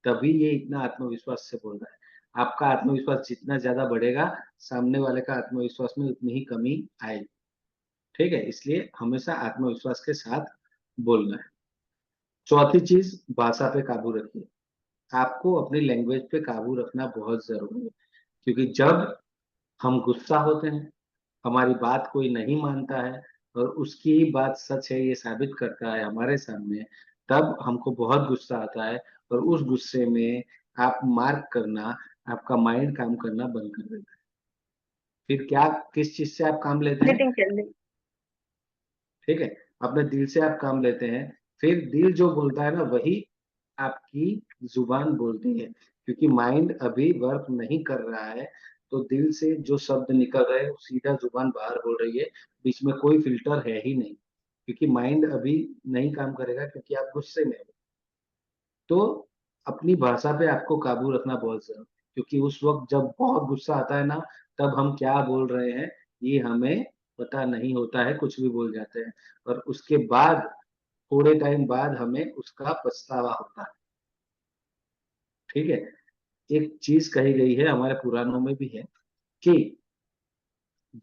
Speaker 2: तभी ये इतना आत्मविश्वास से बोल रहा है। आपका आत्मविश्वास जितना ज्यादा बढ़ेगा, सामने वाले का आत्मविश्वास में उतनी ही कमी आएगी, ठीक है। इसलिए हमेशा आत्मविश्वास के साथ बोलना है। चौथी चीज, भाषा पे काबू रखिए। आपको अपनी लैंग्वेज पे काबू रखना बहुत जरूरी है, क्योंकि जब हम गुस्सा होते हैं, हमारी बात कोई नहीं मानता है और उसकी ही बात सच है ये साबित करता है हमारे सामने, तब हमको बहुत गुस्सा आता है और उस गुस्से में आप मार्क करना, आपका माइंड काम करना बंद कर देता है। फिर क्या, किस चीज से आप काम लेते हैं?
Speaker 1: मीटिंग चल रही।
Speaker 2: ठीक है, अपने दिल से आप काम लेते हैं। फिर दिल जो बोलता है ना, वही आपकी जुबान बोलती है, क्योंकि माइंड अभी वर्क नहीं कर रहा है। तो दिल से जो शब्द निकल रहे हैं वो सीधा जुबान बाहर बोल रही है, बीच में कोई फिल्टर है ही नहीं, क्योंकि माइंड अभी नहीं काम करेगा क्योंकि आप गुस्से में हो। तो अपनी भाषा पे आपको काबू रखना बहुत जरूरी है, क्योंकि उस वक्त जब बहुत गुस्सा आता है ना, तब हम क्या बोल रहे हैं ये हमें पता नहीं होता है, कुछ भी बोल जाते हैं और उसके बाद थोड़े टाइम बाद हमें उसका पछतावा होता है, ठीक है। एक चीज कही गई है, हमारे पुराणों में भी है, कि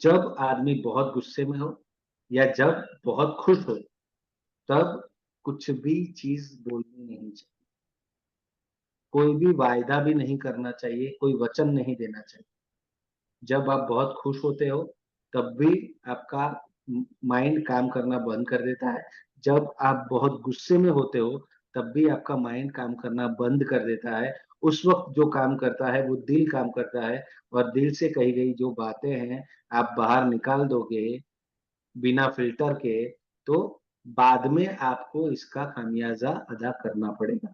Speaker 2: जब आदमी बहुत गुस्से में हो या जब बहुत खुश हो, तब कुछ भी चीज बोलनी नहीं चाहिए, कोई भी वायदा भी नहीं करना चाहिए, कोई वचन नहीं देना चाहिए। जब आप बहुत खुश होते हो तब भी आपका माइंड काम करना बंद कर देता है। जब आप बहुत गुस्से में होते हो तब भी आपका माइंड काम करना बंद कर देता है। उस वक्त जो काम करता है वो दिल काम करता है, और दिल से कही गई जो बातें हैं आप बाहर निकाल दोगे बिना फिल्टर के, तो बाद में आपको इसका खामियाजा अदा करना पड़ेगा।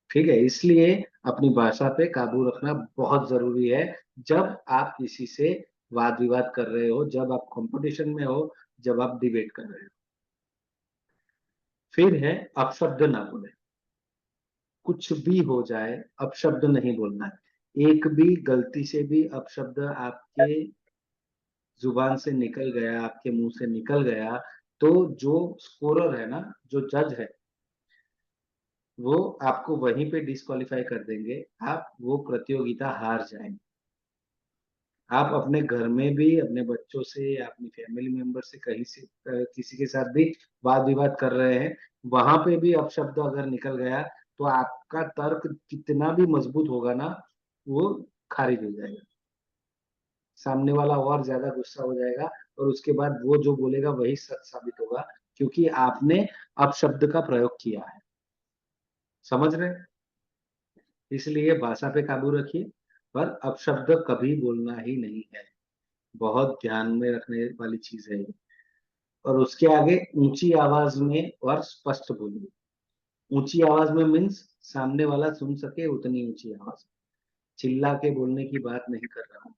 Speaker 2: ठीक है, इसलिए अपनी भाषा पे काबू रखना बहुत जरूरी है जब आप किसी से वाद विवाद कर रहे हो, जब आप कंपटीशन में हो, जब आप डिबेट कर रहे हो। फिर है अपशब्द ना बोले। कुछ भी हो जाए अपशब्द नहीं बोलना है। एक भी गलती से भी अपशब्द आपके जुबान से निकल गया, आपके मुंह से निकल गया, तो जो स्कोरर है ना, जो जज है, वो आपको वहीं पे डिस्क्वालीफाई कर देंगे, आप वो प्रतियोगिता हार जाएंगे। आप अपने घर में भी अपने बच्चों से या अपनी फैमिली मेंबर से कहीं से किसी के साथ भी वाद विवाद कर रहे हैं, वहां पे भी अपशब्द अगर निकल गया तो आपका तर्क कितना भी मजबूत होगा ना, वो खारिज हो जाएगा। सामने वाला और ज्यादा गुस्सा हो जाएगा और उसके बाद वो जो बोलेगा वही सच साबित होगा, क्योंकि आपने अपशब्द का प्रयोग किया है। समझ रहे हैं? इसलिए भाषा पे काबू रखिए, पर अपशब्द कभी बोलना ही नहीं है। बहुत ध्यान में रखने वाली चीज है ये। और उसके आगे ऊंची आवाज में और स्पष्ट बोलिए। ऊंची आवाज में मीन्स सामने वाला सुन सके उतनी ऊंची आवाज, चिल्ला के बोलने की बात नहीं कर रहा हूं।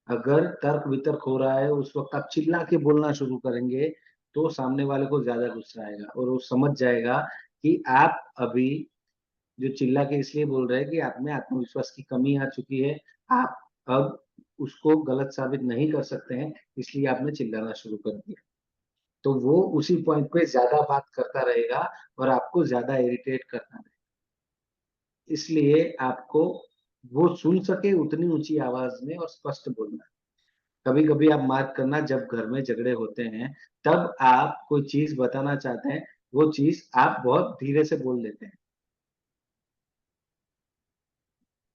Speaker 2: अगर तर्क वितर्क हो रहा है उस वक्त आप चिल्ला के बोलना शुरू करेंगे तो सामने वाले को ज्यादा गुस्सा आएगा और वो समझ जाएगा कि आप अभी जो चिल्ला के इसलिए बोल रहे हैं कि आप में आत्मविश्वास की कमी आ चुकी है, आप अब उसको गलत साबित नहीं कर सकते हैं, इसलिए आपने चिल्लाना शुरू कर दिया। तो वो उसी पॉइंट पे ज्यादा बात करता रहेगा और आपको ज्यादा इरिटेट करता रहेगा। इसलिए आपको वो सुन सके उतनी ऊंची आवाज में और स्पष्ट बोलना। कभी कभी आप मार्क करना, जब घर में झगड़े होते हैं तब आप कोई चीज बताना चाहते हैं, वो चीज आप बहुत धीरे से बोल देते हैं,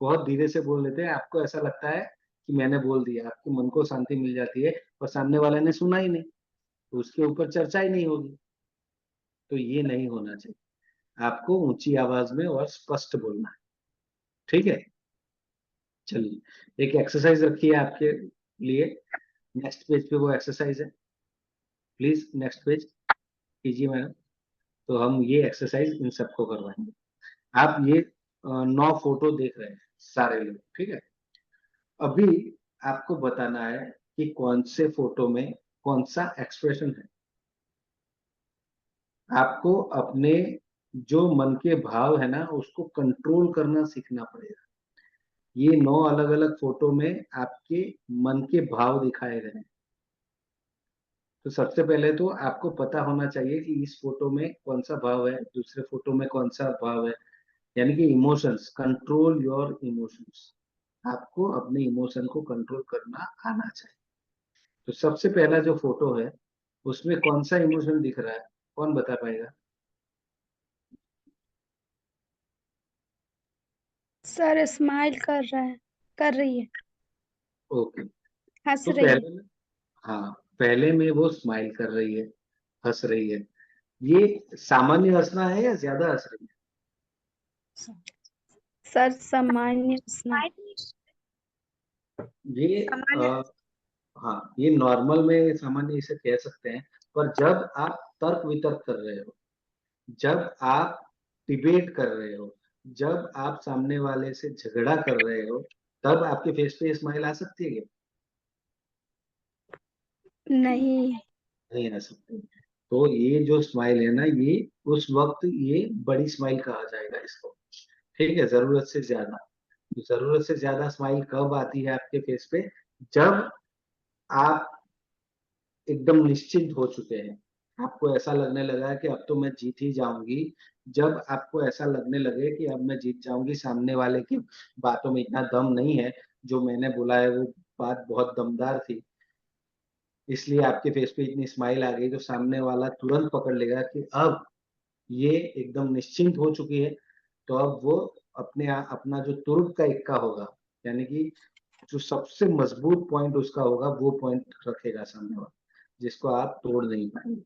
Speaker 2: बहुत धीरे से बोल देते हैं। आपको ऐसा लगता है कि मैंने बोल दिया, आपके मन को शांति मिल जाती है और सामने वाले ने सुना ही नहीं, तो उसके ऊपर चर्चा ही नहीं होगी। तो ये नहीं होना चाहिए। आपको ऊंची आवाज में और स्पष्ट बोलना है। ठीक है, चलिए एक एक्सरसाइज रखी है आपके लिए। नेक्स्ट पेज पे वो एक्सरसाइज है, प्लीज नेक्स्ट पेज कीजिए मैडम। तो हम ये एक्सरसाइज इन सबको करवाएंगे। आप ये 9 फोटो देख रहे हैं सारे लोग, ठीक है। अभी आपको बताना है कि कौन से फोटो में कौन सा एक्सप्रेशन है। आपको अपने जो मन के भाव है ना उसको कंट्रोल करना सीखना पड़ेगा। ये 9 अलग अलग फोटो में आपके मन के भाव दिखाए गए हैं। तो सबसे पहले तो आपको पता होना चाहिए कि इस फोटो में कौन सा भाव है, दूसरे फोटो में कौन सा भाव है, यानी कि इमोशंस। Control your emotions. आपको अपने इमोशन को कंट्रोल करना आना चाहिए। तो सबसे पहला जो फोटो है उसमें कौन सा इमोशन दिख रहा है, कौन बता पाएगा?
Speaker 8: सर स्माइल कर रही है,
Speaker 2: ओके,
Speaker 8: हंस
Speaker 2: तो
Speaker 8: रही है।
Speaker 2: पहले में, हाँ पहले में वो स्माइल कर रही है, हंस रही है। ये सामान्य हंसना है या ज्यादा हंस रही
Speaker 8: सर सामान्य हंसना।
Speaker 2: है? ये हाँ, ये नॉर्मल में सामान्य इसे कह सकते हैं। पर जब आप तर्क वितर्क कर रहे हो, जब आप डिबेट कर रहे हो, जब आप सामने वाले से झगड़ा कर रहे हो, तब आपके फेस पे स्माइल आ सकती है क्या?
Speaker 8: नहीं।
Speaker 2: नहीं आ सकती। तो ये जो स्माइल है ना, ये उस वक्त ये बड़ी स्माइल कहा जाएगा इसको। ठीक है, जरूरत से ज्यादा। जरूरत से ज्यादा स्माइल कब आती है आपके फेस पे? जब आप एकदम निश्चिंत हो चुके हैं, आपको ऐसा लगने लगा है कि अब तो मैं जीत ही जाऊंगी। जब आपको ऐसा लगने लगे कि अब मैं जीत जाऊंगी, सामने वाले की बातों में इतना दम नहीं है, जो मैंने बोला है वो बात बहुत दमदार थी, इसलिए आपके फेस पे इतनी स्माइल आ गई, तो सामने वाला तुरंत पकड़ लेगा कि अब ये एकदम निश्चिंत हो चुकी है। तो अब वो अपना जो तुरुप का इक्का होगा, यानी कि जो सबसे मजबूत पॉइंट उसका होगा, वो पॉइंट रखेगा सामने वाला, जिसको आप तोड़ नहीं पाएंगे।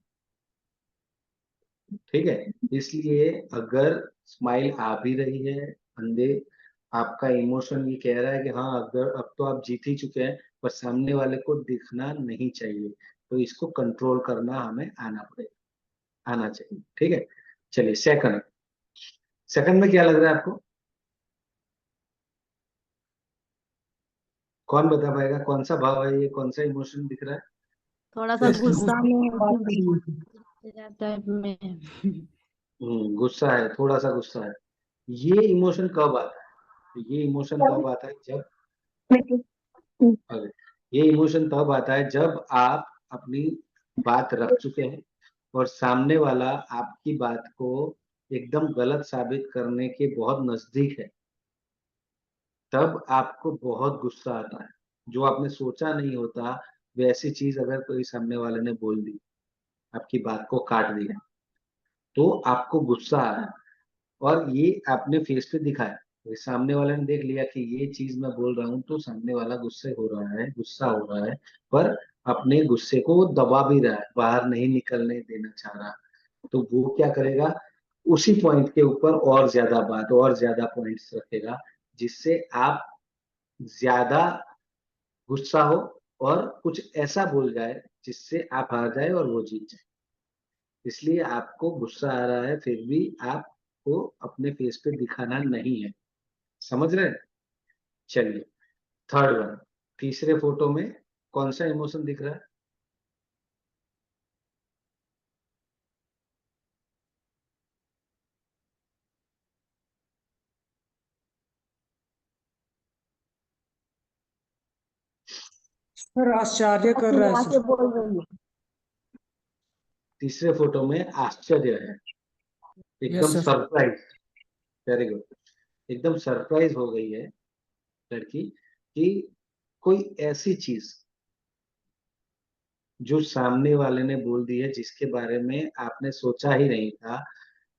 Speaker 2: ठीक है, इसलिए अगर स्माइल आ भी रही है, अंदे आपका इमोशन ये कह रहा है कि हाँ अगर अब तो आप जीत ही चुके हैं, पर सामने वाले को दिखना नहीं चाहिए, तो इसको कंट्रोल करना हमें आना चाहिए। ठीक है, चलिए सेकंड। सेकंड में क्या लग रहा है आपको? कौन बता पाएगा कौन सा भाव है ये, कौन सा इमोशन दिख रहा है?
Speaker 9: थोड़ा सा
Speaker 2: Yes.
Speaker 9: गुस्सा टाइप में।
Speaker 2: गुस्सा है, थोड़ा सा गुस्सा है। ये इमोशन कब आता है? ये इमोशन कब आता है? जब ये इमोशन तब आता है जब आप अपनी बात रख चुके हैं और सामने वाला आपकी बात को एकदम गलत साबित करने के बहुत नजदीक है, तब आपको बहुत गुस्सा आता है। जो आपने सोचा नहीं होता वैसी चीज अगर कोई सामने वाले ने बोल दी, आपकी बात को काट दिया, तो आपको गुस्सा आ रहा है और ये आपने फेस पे दिखाया। ये सामने वाले ने देख लिया कि ये चीज मैं बोल रहा हूँ तो सामने वाला गुस्से हो रहा है, गुस्सा हो रहा है, पर अपने गुस्से को वो दबा भी रहा है, बाहर नहीं निकलने देना चाह रहा। तो वो क्या करेगा, उसी पॉइंट के ऊपर और ज्यादा बात और ज्यादा पॉइंट्स रखेगा, जिससे आप ज्यादा गुस्सा हो और कुछ ऐसा बोल जाए जिससे आप हार जाए और वो जीत जाए। इसलिए आपको गुस्सा आ रहा है फिर भी आपको अपने फेस पे दिखाना नहीं है। समझ रहे हैं? चलिए थर्ड वन, तीसरे फोटो में कौन सा इमोशन दिख रहा है?
Speaker 4: सर आश्चर्य कर रहा है सर।
Speaker 3: बोल रही है।
Speaker 2: तीसरे फोटो में आश्चर्य है, एकदम
Speaker 4: सर।
Speaker 2: सरप्राइज। Very good. एकदम सरप्राइज हो गई है लड़की कि कोई ऐसी चीज जो सामने वाले ने बोल दी है, जिसके बारे में आपने सोचा ही नहीं था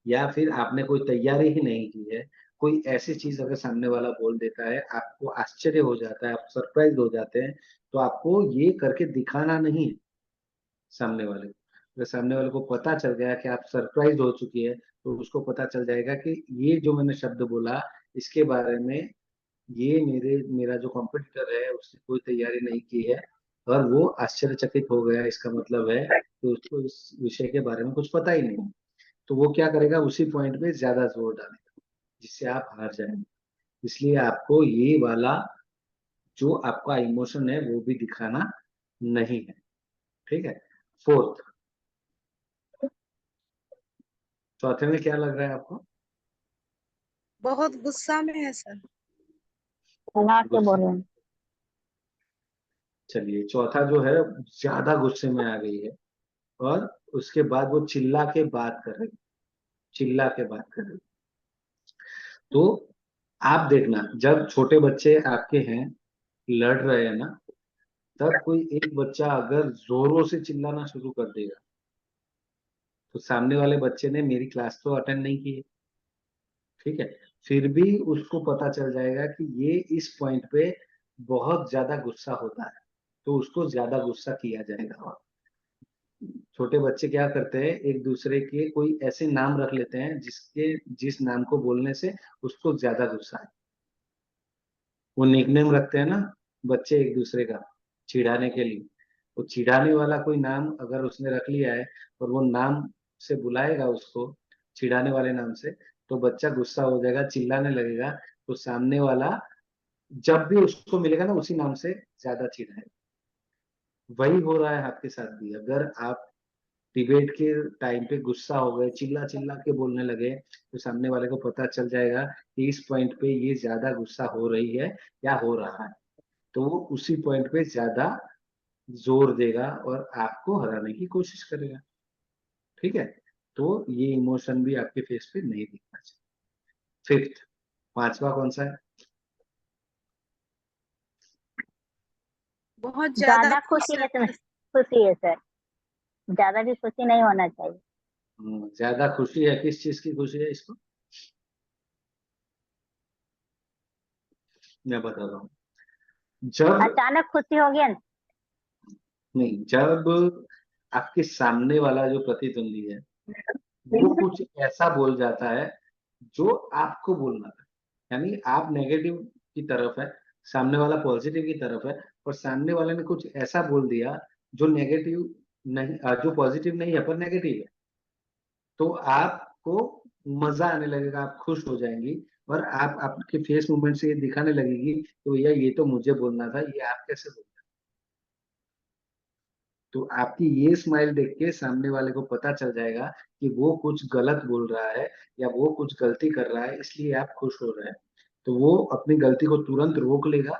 Speaker 2: या फिर आपने कोई तैयारी ही नहीं की है, कोई ऐसी चीज अगर सामने वाला बोल देता है, आपको आश्चर्य हो जाता है, आप सरप्राइज हो जाते हैं, तो आपको ये करके दिखाना नहीं है सामने वाले को। अगर सामने वाले को पता चल गया कि आप सरप्राइज हो चुकी है, तो उसको पता चल जाएगा कि ये जो मैंने शब्द बोला इसके बारे में ये मेरा जो कॉम्पिटिटर है उसने कोई तैयारी नहीं की है और वो आश्चर्यचकित हो गया, इसका मतलब है कि उसको इस विषय के बारे में कुछ पता ही नहीं। तो वो क्या करेगा, उसी पॉइंट पे ज्यादा जोर डालेगा जिससे आप हार जाएंगे। इसलिए आपको ये वाला जो आपका इमोशन है वो भी दिखाना नहीं है। ठीक है। फोर्थ, चौथे में क्या लग रहा है आपको?
Speaker 6: बहुत गुस्सा में है सर।
Speaker 3: के बोल रहे हैं।
Speaker 2: चलिए चौथा जो है ज्यादा गुस्से में आ गई है और उसके बाद वो चिल्ला के बात कर रही, चिल्ला के बात कर रही। तो आप देखना, जब छोटे बच्चे आपके हैं लड़ रहे हैं ना, तब कोई एक बच्चा अगर जोरों से चिल्लाना शुरू कर देगा तो सामने वाले बच्चे ने मेरी क्लास तो अटेंड नहीं की है, ठीक है, फिर भी उसको पता चल जाएगा कि ये इस पॉइंट पे बहुत ज्यादा गुस्सा होता है, तो उसको ज्यादा गुस्सा किया जाएगा। छोटे बच्चे क्या करते हैं, एक दूसरे के कोई ऐसे नाम रख लेते हैं जिस नाम को बोलने से उसको ज्यादा गुस्सा है। वो निकनेम रखते हैं ना बच्चे एक दूसरे का चिढ़ाने के लिए। वो चिढ़ाने वाला कोई नाम अगर उसने रख लिया है और वो नाम से बुलाएगा उसको चिढ़ाने वाले नाम से, तो बच्चा गुस्सा हो जाएगा, चिल्लाने लगेगा, तो सामने वाला जब भी उसको मिलेगा ना उसी नाम से ज्यादा चिढ़ाएगा। वही हो रहा है आपके साथ भी। अगर आप डिबेट के टाइम पे गुस्सा हो गए, चिल्ला चिल्ला के बोलने लगे, तो सामने वाले को पता चल जाएगा कि इस पॉइंट पे ये ज्यादा गुस्सा हो रही है या हो रहा है, तो वो उसी पॉइंट पे ज्यादा जोर देगा और आपको हराने की कोशिश करेगा। ठीक है। तो ये इमोशन भी आपके फेस पे नहीं दिखना चाहिए। फिफ्थ, पांचवा कौन सा है?
Speaker 6: बहुत
Speaker 3: ज्यादा खुशी है
Speaker 6: है।
Speaker 3: खुशी है सर, ज्यादा भी खुशी नहीं होना चाहिए।
Speaker 2: ज्यादा खुशी है, किस चीज की खुशी है इसको मैं बता रहा हूँ। जब
Speaker 3: अचानक खुशी हो गया ना।
Speaker 2: नहीं, जब आपके सामने वाला जो प्रतिद्वंदी है वो कुछ ऐसा बोल जाता है जो आपको बोलना था, यानी आप नेगेटिव की तरफ है, सामने वाला पॉजिटिव की तरफ है, और सामने वाले ने कुछ ऐसा बोल दिया जो नेगेटिव नहीं, जो पॉजिटिव नहीं है पर नेगेटिव है, तो आपको मजा आने लगेगा, आप खुश हो जाएंगी और आप आपके फेस मूवमेंट से ये दिखाने लगेगी कि भैया ये तो मुझे बोलना था, ये आप कैसे बोल। तो आपकी ये स्माइल देख के सामने वाले को पता चल जाएगा कि वो कुछ गलत बोल रहा है या वो कुछ गलती कर रहा है, इसलिए आप खुश हो रहे हैं। तो वो अपनी गलती को तुरंत रोक लेगा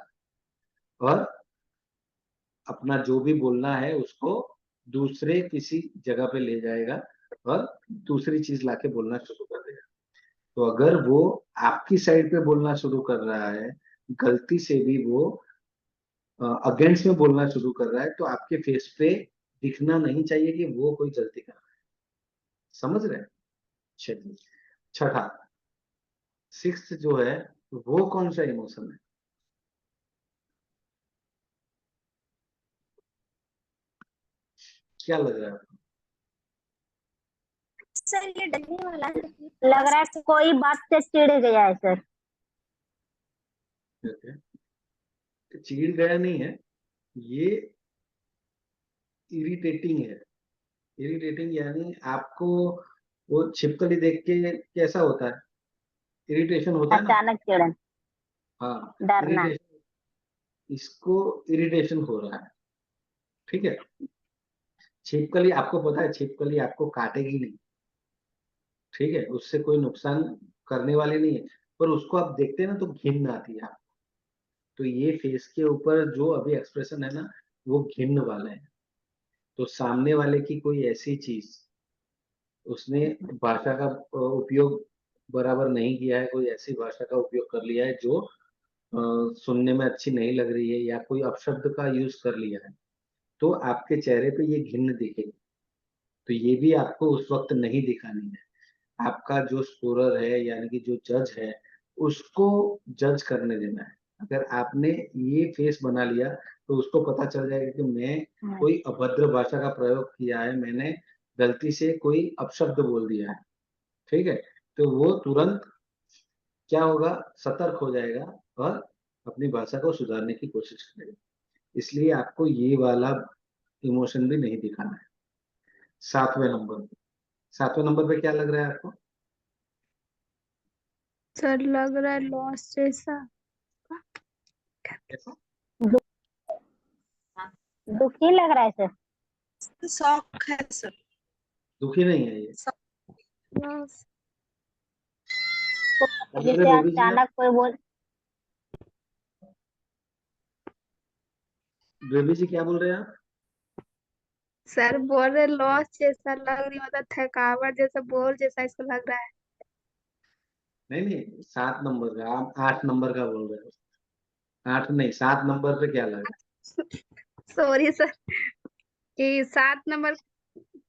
Speaker 2: और अपना जो भी बोलना है उसको दूसरे किसी जगह पे ले जाएगा और दूसरी चीज लाके बोलना शुरू कर देगा। तो अगर वो आपकी साइड पे बोलना शुरू कर रहा है, गलती से भी वो अगेंस्ट में बोलना शुरू कर रहा है, तो आपके फेस पे दिखना नहीं चाहिए कि वो कोई गलती कर रहा है। समझ रहे हैं? चलिए, छठा, सिक्स्थ जो है वो कौन सा इमोशन है? क्या लग रहा है आपको?
Speaker 7: सर ये डरने वाला है।
Speaker 3: लग रहा है कोई बात से चिढ़ गया है सर।
Speaker 2: Okay. चिढ़ गया नहीं है, ये इरिटेटिंग है। इरिटेटिंग यानी आपको वो छिपकली देख के कैसा होता है, इरिटेशन होता है ना।
Speaker 3: अचानक चिढ़न,
Speaker 2: हाँ,
Speaker 3: डरना।
Speaker 2: इरिटेशन, इसको इरिटेशन हो रहा है। ठीक है, छिपकली आपको पता है छिपकली आपको काटेगी नहीं, ठीक है, उससे कोई नुकसान करने वाली नहीं है, पर उसको आप देखते हैं ना तो घिन आती है आपको। तो ये फेस के ऊपर जो अभी एक्सप्रेशन है ना, वो घिन वाला है। तो सामने वाले की कोई ऐसी चीज उसने भाषा का उपयोग बराबर नहीं किया है, कोई ऐसी भाषा का उपयोग कर लिया है जो सुनने में अच्छी नहीं लग रही है, या कोई अपशब्द का यूज कर लिया है, तो आपके चेहरे पे ये घिन्न दिखेगी। तो ये भी आपको उस वक्त नहीं दिखानी है। आपका जो स्कोरर है यानी कि जो जज है, उसको जज करने देना है। अगर आपने ये फेस बना लिया तो उसको पता चल जाएगा कि मैं कोई अभद्र भाषा का प्रयोग किया है, मैंने गलती से कोई अपशब्द बोल दिया है। ठीक है, तो वो तुरंत क्या होगा, सतर्क हो जाएगा और अपनी भाषा को सुधारने की कोशिश करेगा। इसलिए आपको ये वाला इमोशन भी नहीं दिखाना है। सातवें नंबर पे, सातवें नंबर पे क्या लग रहा है आपको?
Speaker 8: सर लग रहा है लॉस जैसा।
Speaker 2: कैसा?
Speaker 3: दुखी लग रहा है सर।
Speaker 6: शौक है सर।
Speaker 2: दुखी नहीं है ये।
Speaker 8: लॉस।
Speaker 2: अरे
Speaker 3: जैसे
Speaker 2: बेबी जी,
Speaker 3: अचानक कोई बोल,
Speaker 2: बेबी जी क्या बोल रहे हैं आप?
Speaker 8: सर बोल रहे लॉस जैसा लग रही, मतलब थकावट जैसा, बोर जैसा इसको लग रहा है।
Speaker 2: नहीं नहीं, 7 नंबर का, आप 8 नंबर का बोल रहे हो। 8 नहीं, 7 नंबर पे क्या लग रहा
Speaker 8: सॉरी सर, कि 7 नंबर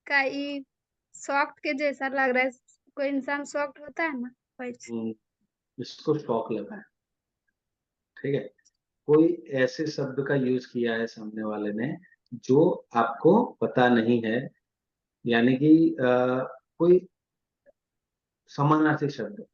Speaker 8: का ही सॉफ्ट के जैसा लग रहा है। कोई इंसान सॉफ्ट होता है ना वैसे।
Speaker 2: है? इसको शौक लगा है। ठीक है, कोई ऐसे शब्द का यूज किया है सामने वाले ने जो आपको पता नहीं है, यानी कि कोई समानार्थी शब्द,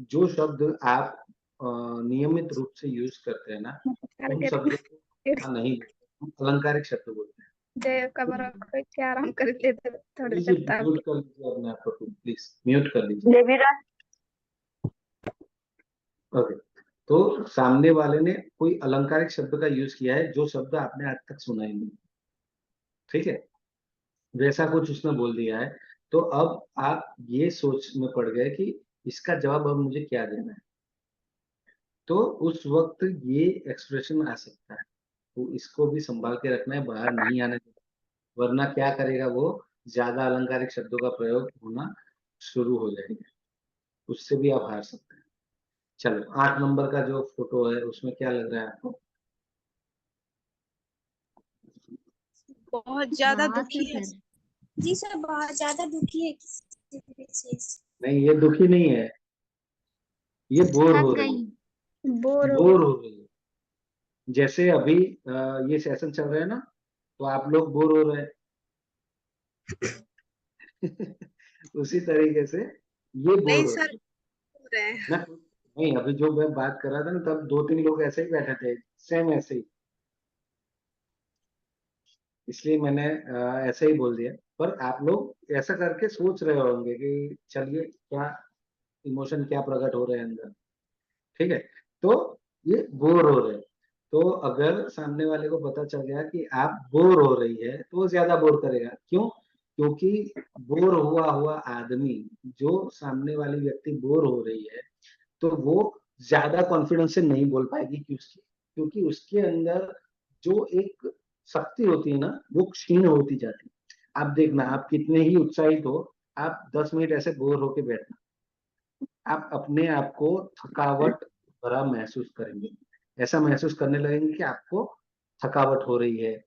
Speaker 2: जो शब्द आप नियमित रूप से यूज करते हैं ना, उन शब्दों को पता नहीं, हम अलंकारिक शब्द बोलते हैं।
Speaker 8: जय कमरा क्या आराम कर लेते थोड़ी
Speaker 2: जी,
Speaker 8: देर तक।
Speaker 2: म्यूट कर लीजिए अपने आप को, प्लीज म्यूट कर लीजिए।
Speaker 1: देवीरा,
Speaker 2: ओके, तो सामने वाले ने कोई अलंकारिक शब्द का यूज किया है जो शब्द आपने आज तक सुना ही नहीं। ठीक है, वैसा कुछ उसने बोल दिया है। तो अब आप ये सोच में पड़ गए कि इसका जवाब अब मुझे क्या देना है। तो उस वक्त ये एक्सप्रेशन आ सकता है, तो इसको भी संभाल के रखना है, बाहर नहीं आने देना, वरना क्या करेगा वो, ज्यादा अलंकारिक शब्दों का प्रयोग होना शुरू हो जाएगा, उससे भी आप हार सकते हैं। चलो, 8 नंबर का जो फोटो है उसमें क्या लग रहा है आपको?
Speaker 6: बहुत ज्यादा
Speaker 7: हाँ
Speaker 6: दुखी है।
Speaker 7: सर। जी सर, बहुत ज्यादा दुखी है किसी चीज से।
Speaker 2: नहीं, ये दुखी नहीं है, ये बोर
Speaker 7: थक
Speaker 2: हो रही
Speaker 7: गई।
Speaker 2: है।
Speaker 8: बोर हो
Speaker 2: बोर
Speaker 8: गई।
Speaker 2: हो रही है, जैसे अभी ये सेशन चल रहा है ना, तो आप लोग बोर हो रहे हैं। उसी तरीके से ये बोर
Speaker 6: नहीं
Speaker 2: हो
Speaker 6: सर,
Speaker 2: रहे
Speaker 6: हो रहे हैं।
Speaker 2: हैं ना। नहीं, अभी जो मैं बात कर रहा था ना, तब 2-3 लोग ऐसे ही बैठे थे, सेम ऐसे ही। इसलिए मैंने ऐसे ही बोल दिया। पर आप लोग ऐसा करके सोच रहे होंगे कि चलिए क्या इमोशन क्या प्रकट हो रहे हैं अंदर, ठीक है। तो ये बोर हो रहे हैं, तो अगर सामने वाले को पता चल गया कि आप बोर हो रही है तो वो ज्यादा बोर करेगा। क्यों? क्योंकि बोर हुआ हुआ आदमी, जो सामने वाली व्यक्ति बोर हो रही है, तो वो ज्यादा कॉन्फिडेंस से नहीं बोल पाएगी क्योंकि उसके अंदर जो एक शक्ति होती है ना, वो क्षीण होती जाती है। आप देखना, आप कितने ही उत्साहित हो, आप 10 मिनट ऐसे बोर होके बैठना, आप अपने आप को थकावट भरा महसूस करेंगे। ऐसा महसूस करने लगेंगे कि आपको थकावट हो रही है,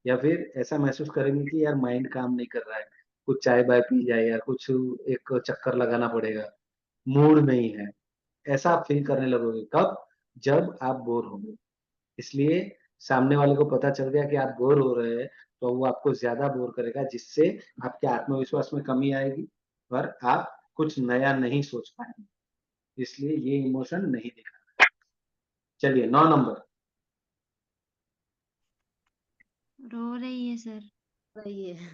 Speaker 2: या फिर ऐसा महसूस करेंगे कि यार माइंड काम नहीं कर रहा है, कुछ चाय बाय पी जाए, या कुछ एक चक्कर लगाना पड़ेगा, मूड नहीं है। ऐसा आप फील करने लगोगे। कब? जब आप बोर होंगे। इसलिए सामने वाले को पता चल गया कि आप बोर हो रहे हैं, तो वो आपको ज्यादा बोर करेगा, जिससे आपके आत्मविश्वास में कमी आएगी और आप कुछ नया नहीं सोच पाएंगे। इसलिए ये इमोशन नहीं दिखा। चलिए 9 नंबर।
Speaker 7: रो रही है सर।
Speaker 9: सही है।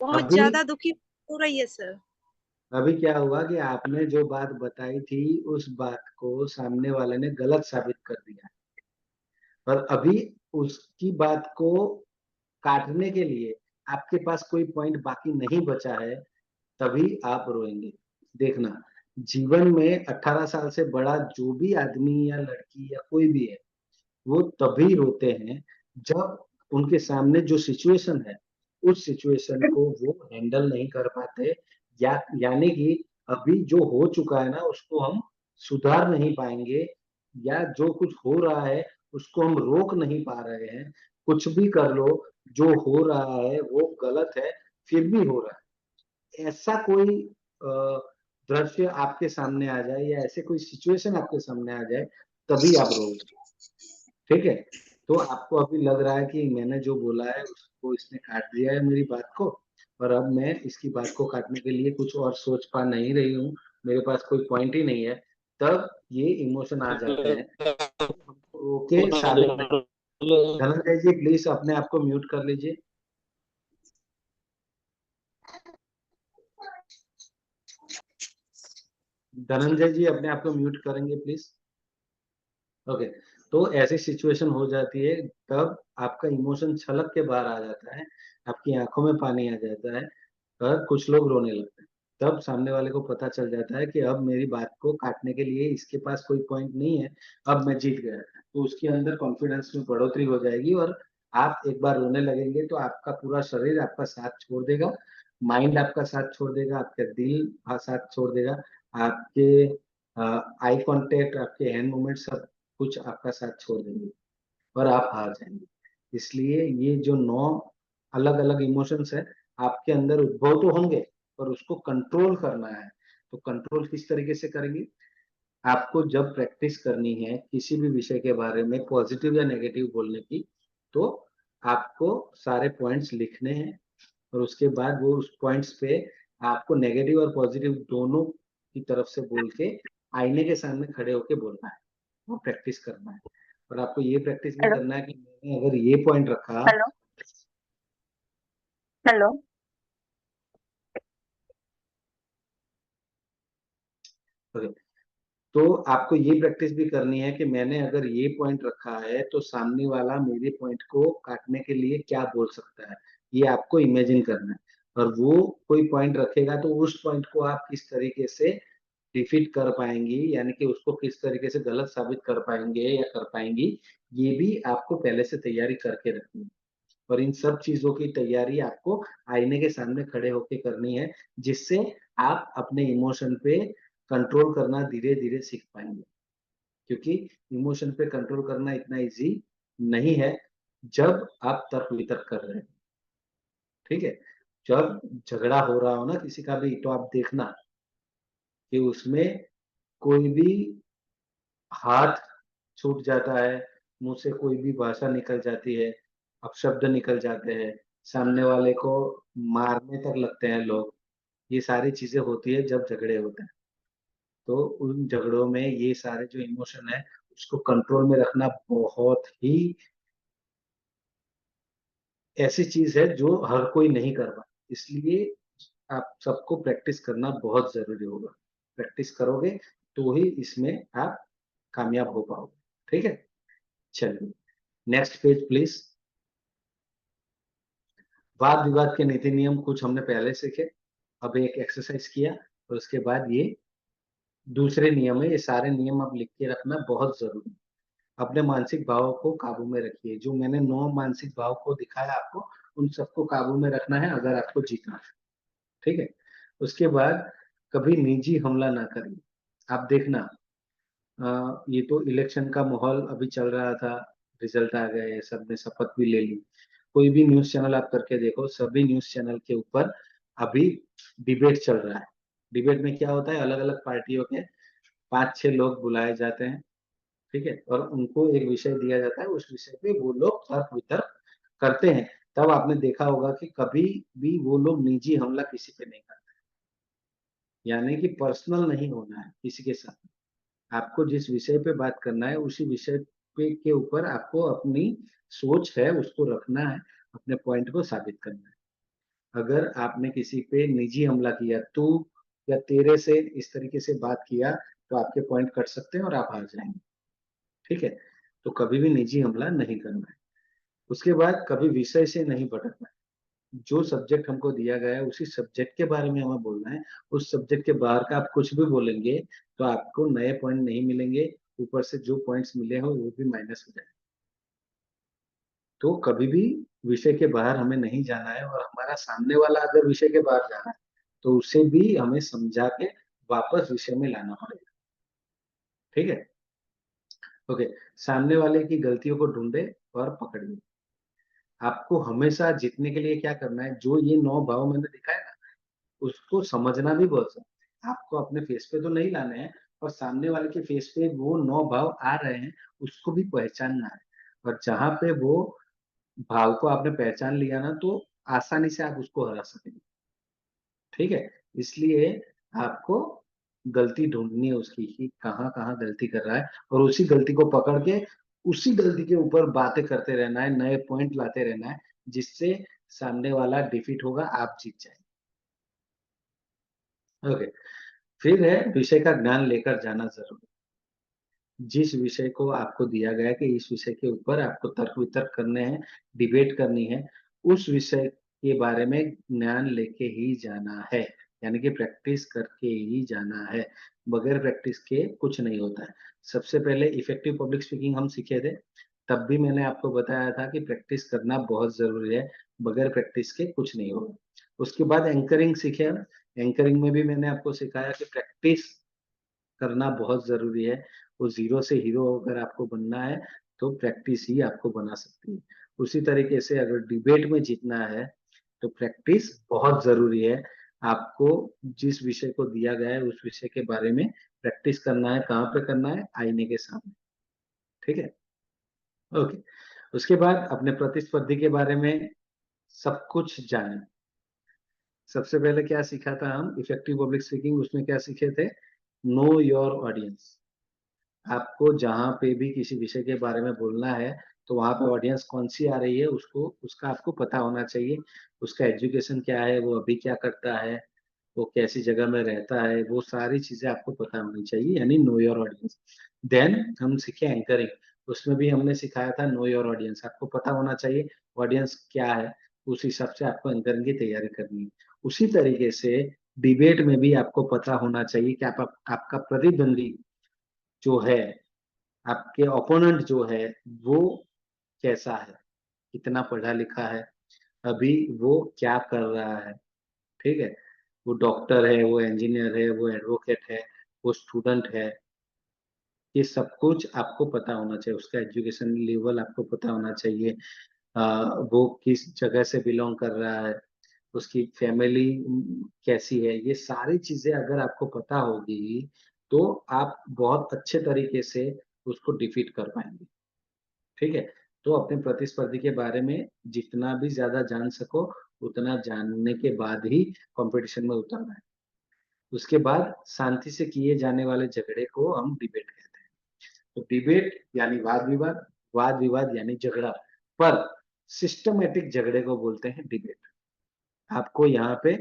Speaker 6: बहुत
Speaker 2: अभी
Speaker 6: ज्यादा दुखी हो रही है सर।
Speaker 2: अभी क्या हुआ कि आपने जो बात बताई थी, उस बात को सामने वाले ने गलत साबित कर दिया, और अभी उसकी बात को काटने के लिए आपके पास कोई पॉइंट बाकी नहीं बचा है, तभी आप रोएंगे। देखना, जीवन में 18 साल से बड़ा जो भी आदमी या लड़की या कोई भी है, वो तभी रोते हैं जब उनके सामने जो सिचुएशन है, उस सिचुएशन को वो हैंडल नहीं कर पाते, यानी कि अभी जो हो चुका है ना, उसको हम सुधार नहीं पाएंगे, या जो कुछ हो रहा है उसको हम रोक नहीं पा रहे हैं। कुछ भी कर लो, जो हो रहा है वो गलत है, फिर भी हो रहा है। ऐसा कोई दृश्य आपके सामने आ जाए, या ऐसे कोई सिचुएशन आपके सामने आ जाए, तभी आप रोगे, ठीक है। तो आपको अभी लग रहा है कि मैंने जो बोला है उसको इसने काट दिया है मेरी बात को, और अब मैं इसकी बात को काटने के लिए कुछ और सोच पा नहीं रही हूँ, मेरे पास कोई पॉइंट ही नहीं है। तब ये इमोशन आ जाते हैं। ओके, साबित नहीं। धनंजय जी प्लीज अपने आप को म्यूट कर लीजिए। धनंजय जी अपने आप को म्यूट करेंगे प्लीज। ओके। तो ऐसी सिचुएशन हो जाती है, तब आपका इमोशन छलक के बाहर आ जाता है, आपकी आंखों में पानी आ जाता है, और कुछ लोग रोने लगते हैं। तब सामने वाले को पता चल जाता है कि अब मेरी बात को काटने के लिए इसके पास कोई पॉइंट नहीं है, अब मैं जीत गया। तो उसके अंदर कॉन्फिडेंस में बढ़ोतरी हो जाएगी, और आप एक बार रोने लगेंगे तो आपका पूरा शरीर आपका साथ छोड़ देगा, माइंड आपका साथ छोड़ देगा, आपका दिल साथ छोड़ देगा, आपके आई कांटेक्ट, आपके हैंड मूवमेंट, सब कुछ आपका साथ छोड़ देंगे, और आप हार जाएंगे। इसलिए ये जो 9 अलग अलग इमोशंस है, आपके अंदर उद्भव तो होंगे, पर उसको कंट्रोल करना है। तो कंट्रोल किस तरीके से करेंगे? आपको जब प्रैक्टिस करनी है किसी भी विषय के बारे में पॉजिटिव या नेगेटिव बोलने की, तो आपको सारे पॉइंट्स लिखने हैं, और उसके बाद वो उस पॉइंट्स पे आपको नेगेटिव और पॉजिटिव दोनों की तरफ से बोल के आईने के सामने खड़े होके बोलना है, वो प्रैक्टिस करना है। और आपको ये प्रैक्टिस भी
Speaker 1: हेलो
Speaker 2: करना है कि मैंने अगर ये पॉइंट रखा।
Speaker 1: Hello hello.
Speaker 2: ओके, तो आपको ये प्रैक्टिस भी करनी है कि मैंने अगर ये पॉइंट रखा है तो सामने वाला मेरे पॉइंट को काटने के लिए क्या बोल सकता है, ये आपको इमेजिन करना है। और वो कोई पॉइंट रखेगा तो उस पॉइंट को आप किस तरीके से डिफीट कर पाएंगी, यानी कि उसको किस तरीके से गलत साबित कर पाएंगे या कर पाएंगी, ये भी आपको पहले से तैयारी करके रखनी है। और इन सब चीजों की तैयारी आपको आईने के सामने खड़े होके करनी है, जिससे आप अपने इमोशन पे कंट्रोल करना धीरे धीरे सीख पाएंगे। क्योंकि इमोशन पे कंट्रोल करना इतना इजी नहीं है जब आप तर्क वितर्क कर रहे हैं, ठीक है। जब झगड़ा हो रहा हो ना किसी का भी, तो आप देखना कि उसमें कोई भी हाथ छूट जाता है, मुंह से कोई भी भाषा निकल जाती है, अपशब्द निकल जाते हैं, सामने वाले को मारने तक लगते हैं लोग। ये सारी चीजें होती है जब झगड़े होते हैं। तो उन झगड़ों में ये सारे जो इमोशन है, उसको कंट्रोल में रखना बहुत ही ऐसी चीज है जो हर कोई नहीं कर पाता, इसलिए आप सबको प्रैक्टिस करना बहुत जरूरी होगा। प्रैक्टिस करोगे तो ही इसमें आप कामयाब हो पाओगे। ठीक है, चलिए नेक्स्ट पेज प्लीज। वाद विवाद के नीति नियम कुछ हमने पहले सीखे, अब एक एक्सरसाइज किया और उसके बाद ये दूसरे नियम है। ये सारे नियम आप लिख के रखना बहुत जरूरी है। अपने मानसिक भावों को काबू में रखिए। जो मैंने 9 मानसिक भाव को दिखाया आपको, उन सबको काबू में रखना है अगर आपको जीतना है। ठीक है, उसके बाद कभी निजी हमला ना करिए। आप देखना, ये तो इलेक्शन का माहौल अभी चल रहा था, रिजल्ट आ गए, सबने शपथ भी ले ली। कोई भी न्यूज चैनल आप करके देखो, सभी न्यूज चैनल के ऊपर अभी डिबेट चल रहा है। डिबेट में क्या होता है, अलग अलग पार्टियों के 5-6 लोग बुलाए जाते हैं, ठीक है, और उनको एक विषय दिया जाता है, उस विषय पे वो लोग तर्क वितर्क करते हैं। तब आपने देखा होगा कि कभी भी वो लोग निजी हमला किसी पे नहीं करते, यानी कि पर्सनल नहीं होना है किसी के साथ। आपको जिस विषय पे बात करना है उसी विषय पे के ऊपर आपको अपनी सोच है उसको रखना है, अपने पॉइंट को साबित करना है। अगर आपने किसी पे निजी हमला किया, तू या तेरे से इस तरीके से बात किया, तो आपके पॉइंट कट सकते हैं और आप हार जाएंगे। ठीक है, तो कभी भी निजी हमला नहीं करना है। उसके बाद कभी विषय से नहीं भटकना है। जो सब्जेक्ट हमको दिया गया है उसी सब्जेक्ट के बारे में हमें बोलना है। उस सब्जेक्ट के बाहर का आप कुछ भी बोलेंगे तो आपको नए पॉइंट नहीं मिलेंगे, ऊपर से जो पॉइंट्स मिले हो वो भी माइनस हो जाएंगे। तो कभी भी विषय के बाहर हमें नहीं जाना है, और हमारा सामने वाला अगर विषय के बाहर जा रहा है तो उसे भी हमें समझा के वापस विषय में लाना पड़ेगा। ठीक है, ओके। सामने वाले की गलतियों को ढूंढे और पकड़िए। आपको हमेशा जीतने के लिए क्या करना है, जो ये 9 भाव मैंने दिखाया ना, उसको समझना भी बहुत जरूरी है। आपको अपने फेस पे तो नहीं लाने हैं, और सामने वाले के फेस पे वो 9 भाव आ रहे हैं उसको भी पहचानना है। और जहां पे वो भाव को आपने पहचान लिया ना, तो आसानी से आप उसको हरा सकेंगे। ठीक है, इसलिए आपको गलती ढूंढनी है उसकी कि कहाँ कहाँ गलती कर रहा है, और उसी गलती को पकड़ के उसी गलती के ऊपर बातें करते रहना है, नए पॉइंट लाते रहना है, जिससे सामने वाला डिफीट होगा, आप जीत जाएंगे। ओके, फिर है विषय का ज्ञान लेकर जाना जरूरी। जिस विषय को आपको दिया गया है कि इस विषय के ऊपर आपको तर्क वितर्क करने हैं, डिबेट करनी है, उस विषय के बारे में ज्ञान लेके ही जाना है, यानी कि प्रैक्टिस करके ही जाना है। बगैर प्रैक्टिस के कुछ नहीं होता है। सबसे पहले इफेक्टिव पब्लिक स्पीकिंग हम सीखे थे, तब भी मैंने आपको बताया था कि प्रैक्टिस करना बहुत जरूरी है, बगैर प्रैक्टिस के कुछ नहीं होगा। उसके बाद एंकरिंग सीखे। एंकरिंग में भी मैंने आपको सिखाया कि प्रैक्टिस करना बहुत जरूरी है। वो जीरो से हीरो अगर आपको बनना है तो प्रैक्टिस ही आपको बना सकती है। उसी तरीके से अगर डिबेट में जीतना है तो प्रैक्टिस बहुत जरूरी है। आपको जिस विषय को दिया गया है उस विषय के बारे में प्रैक्टिस करना है। कहाँ पे करना है? आईने के सामने। ठीक है, ओके। उसके बाद अपने प्रतिस्पर्धी के बारे में सब कुछ जाने। सबसे पहले क्या सीखा था हम इफेक्टिव पब्लिक स्पीकिंग, उसमें क्या सीखे थे? Know your audience. आपको जहां पे भी किसी विषय के बारे में बोलना है तो वहां पे ऑडियंस कौन सी आ रही है उसको उसका आपको पता होना चाहिए। उसका एजुकेशन क्या है, वो अभी क्या करता है, वो कैसी जगह में रहता है, वो सारी चीजें आपको पता होनी चाहिए, यानी नो योर ऑडियंस। देन हम सीखे एंकरिंग। उसमें भी हमने सिखाया था नो योर ऑडियंस। आपको पता होना चाहिए ऑडियंस क्या है, उस हिसाब से आपको एंकरिंग की तैयारी करनी है। उसी तरीके से डिबेट में भी आपको पता होना चाहिए कि आपका प्रतिद्वंदी जो है, आपके ओपोनेंट जो है, वो कैसा है, कितना पढ़ा लिखा है, अभी वो क्या कर रहा है। ठीक है, वो डॉक्टर है, वो इंजीनियर है, वो एडवोकेट है, वो स्टूडेंट है, ये सब कुछ आपको पता होना चाहिए। उसका एजुकेशन लेवल आपको पता होना चाहिए, वो किस जगह से बिलोंग कर रहा है, उसकी फैमिली कैसी है। ये सारी चीजें अगर आपको पता होगी तो आप बहुत अच्छे तरीके से उसको डिफीट कर पाएंगे। ठीक है, तो अपने प्रतिस्पर्धी के बारे में जितना भी ज्यादा जान सको उतना जानने के बाद ही कंपटीशन में उतरना है। उसके बाद शांति से किए जाने वाले झगड़े को हम डिबेट कहते हैं। तो डिबेट यानी वाद विवाद, वाद विवाद यानी झगड़ा, पर सिस्टमेटिक झगड़े को बोलते हैं डिबेट। आपको यहाँ पे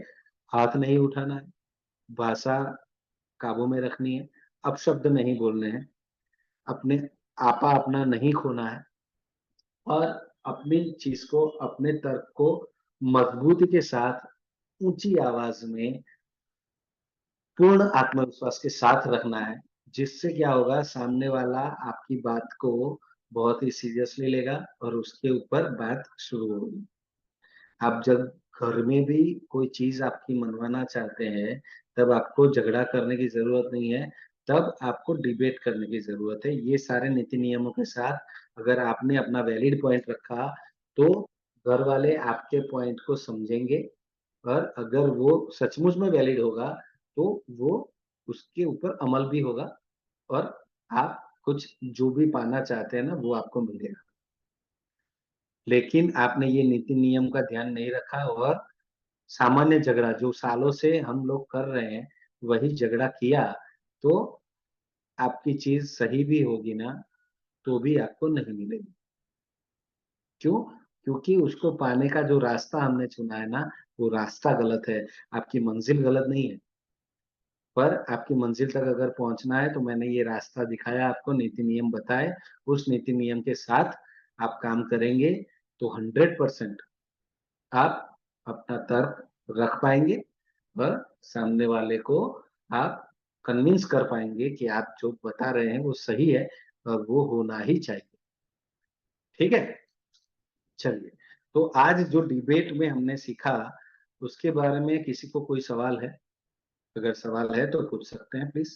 Speaker 2: हाथ नहीं उठाना है, भाषा काबू में रखनी है, अपशब्द नहीं बोलने हैं, अपने आपा अपना नहीं खोना है, और अपनी चीज को, अपने तर्क को मजबूती के साथ ऊंची आवाज में पूर्ण आत्मविश्वास के साथ रखना है, जिससे क्या होगा, सामने वाला आपकी बात को बहुत ही सीरियसली लेगा और उसके ऊपर बात शुरू होगी। आप जब घर में भी कोई चीज आपकी मनवाना चाहते हैं, तब आपको झगड़ा करने की जरूरत नहीं है, तब आपको डिबेट करने की जरूरत है। ये सारे नीति नियमों के साथ अगर आपने अपना वैलिड पॉइंट रखा, तो घर वाले आपके पॉइंट को समझेंगे, और अगर वो सचमुच में वैलिड होगा तो वो उसके ऊपर अमल भी होगा, और आप कुछ जो भी पाना चाहते हैं ना, वो आपको मिलेगा। लेकिन आपने ये नीति नियम का ध्यान नहीं रखा और सामान्य झगड़ा जो सालों से हम लोग कर रहे हैं, वही झगड़ा किया, तो आपकी चीज सही भी होगी ना, तो भी आपको नहीं मिलेगी। क्यों? क्योंकि उसको पाने का जो रास्ता हमने चुना है ना, वो रास्ता गलत है। आपकी मंजिल गलत नहीं है, पर आपकी मंजिल तक अगर पहुंचना है तो मैंने ये रास्ता दिखाया आपको, नीति नियम बताए, उस नीति नियम के साथ आप काम करेंगे तो 100% आप अपना तर्क रख पाएंगे और सामने वाले को आप कन्विंस कर पाएंगे कि आप जो बता रहे हैं वो सही है और वो होना ही चाहिए। ठीक है, चलिए। तो आज जो डिबेट में हमने सीखा, उसके बारे में किसी को कोई सवाल है? अगर सवाल है तो पूछ सकते हैं प्लीज।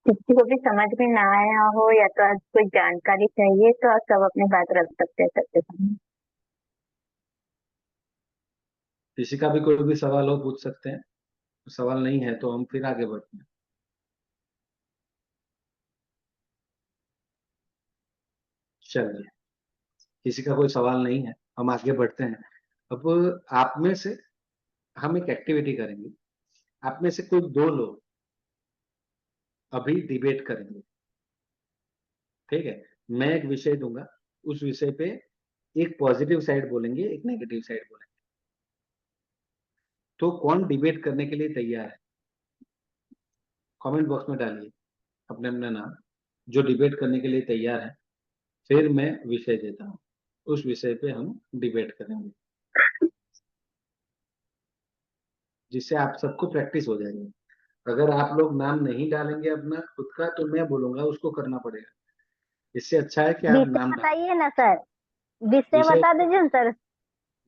Speaker 1: किसी को भी समझ में ना आया हो या तो आज कोई जानकारी चाहिए, तो आप सब अपनी बात रख सकते हैं सबके सामने।
Speaker 2: किसी का भी कोई भी सवाल हो पूछ सकते हैं, सवाल नहीं है तो हम फिर आगे बढ़ते हैं। चलिए, किसी का कोई सवाल नहीं है, हम आगे बढ़ते हैं। अब आप में से हम एक एक्टिविटी करेंगे, आप में से कोई दो लोग अभी डिबेट करेंगे। ठीक है, मैं एक विषय दूंगा, उस विषय पे एक पॉजिटिव साइड बोलेंगे, एक नेगेटिव साइड बोलेंगे। तो कौन डिबेट करने के लिए तैयार है? कमेंट बॉक्स में डालिए अपने अपना नाम, जो डिबेट करने के लिए तैयार है। फिर मैं विषय देता हूँ, उस विषय पे हम डिबेट करेंगे, जिससे आप सबको प्रैक्टिस हो जाएगी। अगर आप लोग नाम नहीं डालेंगे अपना खुद का, तो मैं बोलूंगा उसको करना पड़ेगा। इससे अच्छा है कि आप
Speaker 3: विषय
Speaker 2: नाम डालें।
Speaker 3: बताइए ना सर, विषय
Speaker 2: विषय
Speaker 3: बता दीजिए ना सर।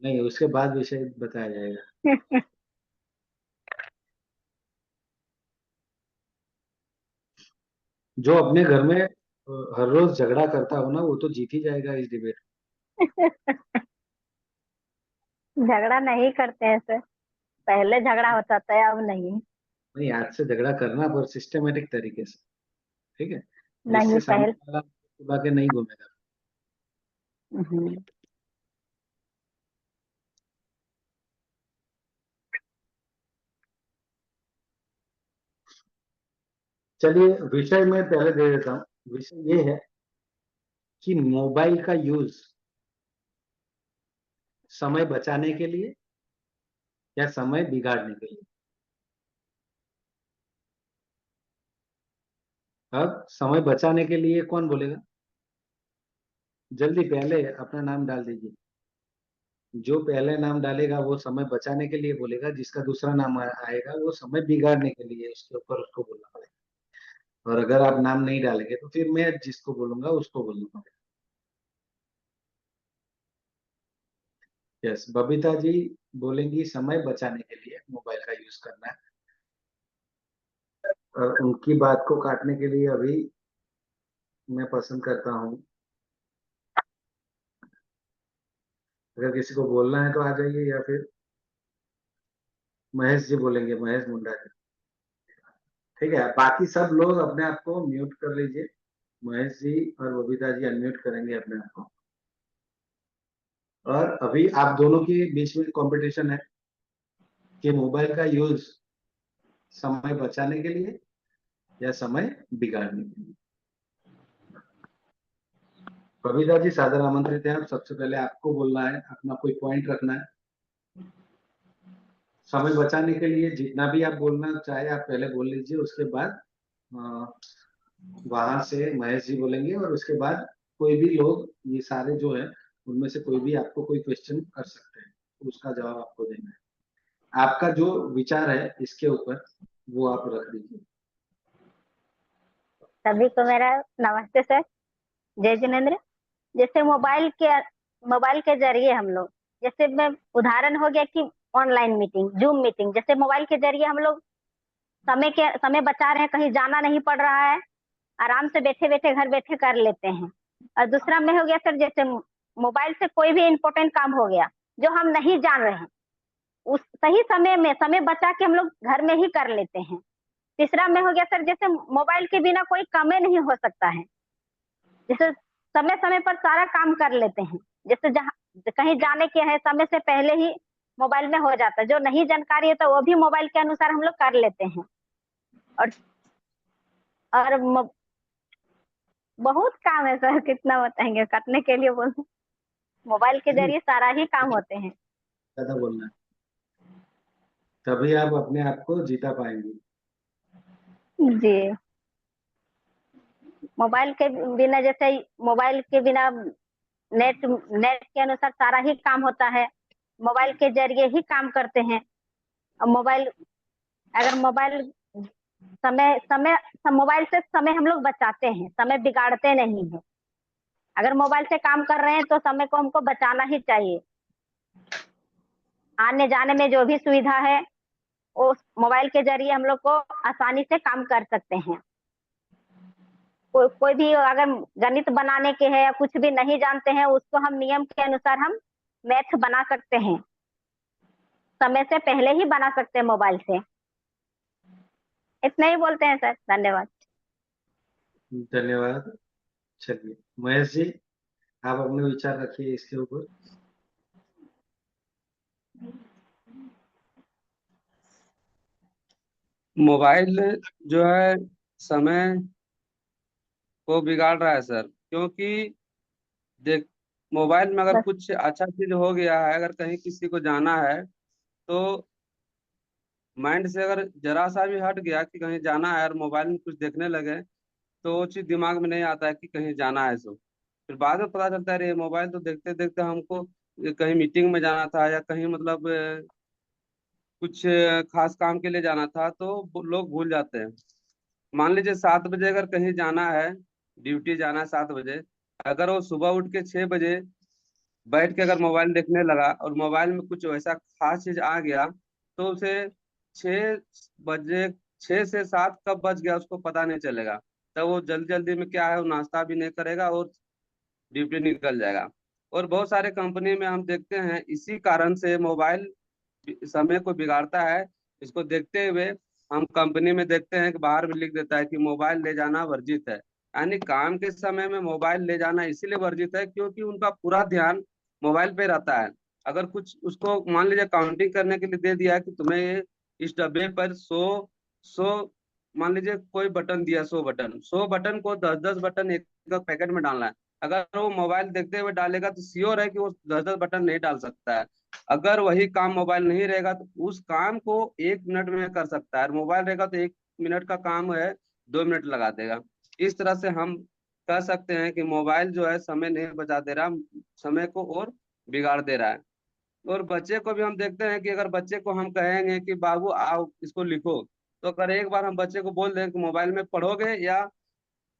Speaker 2: नहीं, उसके बाद विषय बताया जाएगा। जो अपने घर में हर रोज झगड़ा करता हो ना, वो तो जीत ही जाएगा इस डिबेट।
Speaker 3: झगड़ा नहीं करते हैं सर, पहले झगड़ा होता था अब नहीं।
Speaker 2: नहीं, आज से झगड़ा करना, पर सिस्टमेटिक तरीके से। ठीक है,
Speaker 3: नहीं
Speaker 2: जिससे सामने
Speaker 3: पहले।
Speaker 2: वाला सुबह के नहीं घूमेगा।
Speaker 3: हम्म,
Speaker 2: चलिए, विषय में पहले दे देता हूँ। विषय ये है कि मोबाइल का यूज समय बचाने के लिए या समय बिगाड़ने के लिए। अब समय बचाने के लिए कौन बोलेगा? जल्दी पहले अपना नाम डाल दीजिए। जो पहले नाम डालेगा वो समय बचाने के लिए बोलेगा, जिसका दूसरा नाम आएगा वो समय बिगाड़ने के लिए, उसके ऊपर उसको बोलना पड़ेगा। और अगर आप नाम नहीं डालेंगे तो फिर मैं जिसको बोलूंगा उसको बोलना पड़ेगा। यस, बबीता जी बोलेंगी समय बचाने के लिए मोबाइल का यूज करना है। और उनकी बात को काटने के लिए अभी मैं पसंद करता हूँ, अगर किसी को बोलना है तो आ जाइए, या फिर महेश जी बोलेंगे, महेश मुंडा जी। ठीक है, बाकी सब लोग अपने आप को म्यूट कर लीजिए। महेश जी और बबीता जी अनम्यूट करेंगे अपने आप को। और अभी आप दोनों के बीच में कंपटीशन है कि मोबाइल का यूज समय बचाने के लिए या समय बिगाड़ने के लिए? कविता जी सादर आमंत्रित हैं। सबसे पहले आपको बोलना है, अपना कोई पॉइंट रखना है। समय बचाने के लिए जितना भी आप बोलना चाहे आप पहले बोल लीजिए, उसके बाद वहां से महेश जी बोलेंगे और उसके बाद कोई भी लोग, ये सारे जो है उनमें से कोई भी आपको कोई क्वेश्चन कर सकते हैं, तो उसका जवाब आपको देना है। आपका जो विचार है इसके ऊपर वो आप रख दीजिए।
Speaker 3: सभी को मेरा नमस्ते सर, जय जिनेन्द्र। जैसे मोबाइल के जरिए हम लोग, जैसे मैं उदाहरण हो गया कि ऑनलाइन मीटिंग, जूम मीटिंग, जैसे मोबाइल के जरिए हम लोग समय बचा रहे हैं, कहीं जाना नहीं पड़ रहा है, आराम से बैठे बैठे घर बैठे कर लेते हैं। और दूसरा में हो गया सर, जैसे मोबाइल से कोई भी इम्पोर्टेंट काम हो गया जो हम नहीं जान रहे हैं, उस सही समय में समय बचा के हम लोग घर में ही कर लेते हैं। तीसरा में हो गया सर, जैसे मोबाइल के बिना कोई काम ही नहीं हो सकता है, जैसे समय समय पर सारा काम कर लेते हैं। जैसे जहाँ कहीं जाने के है, समय से पहले ही मोबाइल में हो जाता है, जो नहीं जानकारी है तो वो भी मोबाइल के अनुसार हम लोग कर लेते हैं। और बहुत काम है सर, कितना बताएंगे, काटने के लिए बोल। मोबाइल के जरिए सारा ही काम होते हैं।
Speaker 2: ज्यादा बोलना है, तभी आप अपने आप को जीता पाएंगे।
Speaker 3: जी, मोबाइल के बिना, जैसे मोबाइल के बिना नेट के अनुसार सारा ही काम होता है, मोबाइल के जरिए ही काम करते हैं। और मोबाइल मोबाइल से समय हम लोग बचाते हैं, समय बिगाड़ते नहीं है। अगर मोबाइल से काम कर रहे हैं तो समय को हमको बचाना ही चाहिए। आने जाने में जो भी सुविधा है वो मोबाइल के जरिए हम लोग को आसानी से काम कर सकते हैं। कोई भी अगर गणित बनाने के है या कुछ भी नहीं जानते हैं, उसको हम नियम के अनुसार हम मैथ बना सकते हैं, समय से पहले ही बना सकते हैं मोबाइल से। इतना ही बोलते हैं सर, धन्यवाद।
Speaker 2: धन्यवाद। चलिए महेश जी, आप अपने विचार रखिए इसके ऊपर।
Speaker 11: मोबाइल जो है समय को बिगाड़ रहा है सर, क्योंकि देख, मोबाइल में अगर कुछ अच्छा चीज हो गया है, अगर कहीं किसी को जाना है तो माइंड से अगर जरा सा भी हट गया कि कहीं जाना है और मोबाइल में कुछ देखने लगे, तो वो चीज दिमाग में नहीं आता है कि कहीं जाना है। सो फिर बाद में पता चलता है अरे मोबाइल तो देखते देखते हमको कहीं मीटिंग में जाना था या कहीं मतलब कुछ खास काम के लिए जाना था, तो लोग भूल जाते हैं। मान लीजिए 7 बजे अगर कहीं जाना है, ड्यूटी जाना है 7 बजे, अगर वो सुबह उठ के 6 बजे बैठ के अगर मोबाइल देखने लगा और मोबाइल में कुछ वैसा खास चीज आ गया, तो उसे 6 बजे 6 से 7 कब बज गया उसको पता नहीं चलेगा। तब वो जल्दी जल्दी में क्या है, वो नाश्ता भी नहीं करेगा और ड्यूटी निकल जाएगा। और बहुत सारे कंपनी में हम देखते हैं इसी कारण से मोबाइल समय को बिगाड़ता है। इसको देखते हुए हम कंपनी में देखते हैं कि बाहर भी लिख देता है कि मोबाइल ले जाना वर्जित है। यानी काम के समय में मोबाइल ले जाना इसीलिए वर्जित है क्योंकि उनका पूरा ध्यान मोबाइल पे रहता है। अगर कुछ उसको मान लीजिए काउंटिंग करने के लिए दे दिया कि तुम्हें ये इस डब्बे पर 100 मान लीजिए कोई बटन दिया, 100 बटन को 10-10 बटन एक पैकेट में डालना है। अगर वो मोबाइल देखते हुए डालेगा तो श्योर है कि वो 10-10 बटन नहीं डाल सकता है। अगर वही काम मोबाइल नहीं रहेगा तो उस काम को 1 मिनट में कर सकता है, मोबाइल रहेगा तो 1 मिनट का काम है 2 मिनट लगा देगा। इस तरह से हम कह सकते हैं कि मोबाइल जो है समय नहीं बचा दे रहा, समय को और बिगाड़ दे रहा है। और बच्चे को भी हम देखते हैं कि अगर बच्चे को हम कहेंगे कि बाबू आओ इसको लिखो, तो अगर एक बार हम बच्चे को बोल दें कि मोबाइल में पढ़ोगे या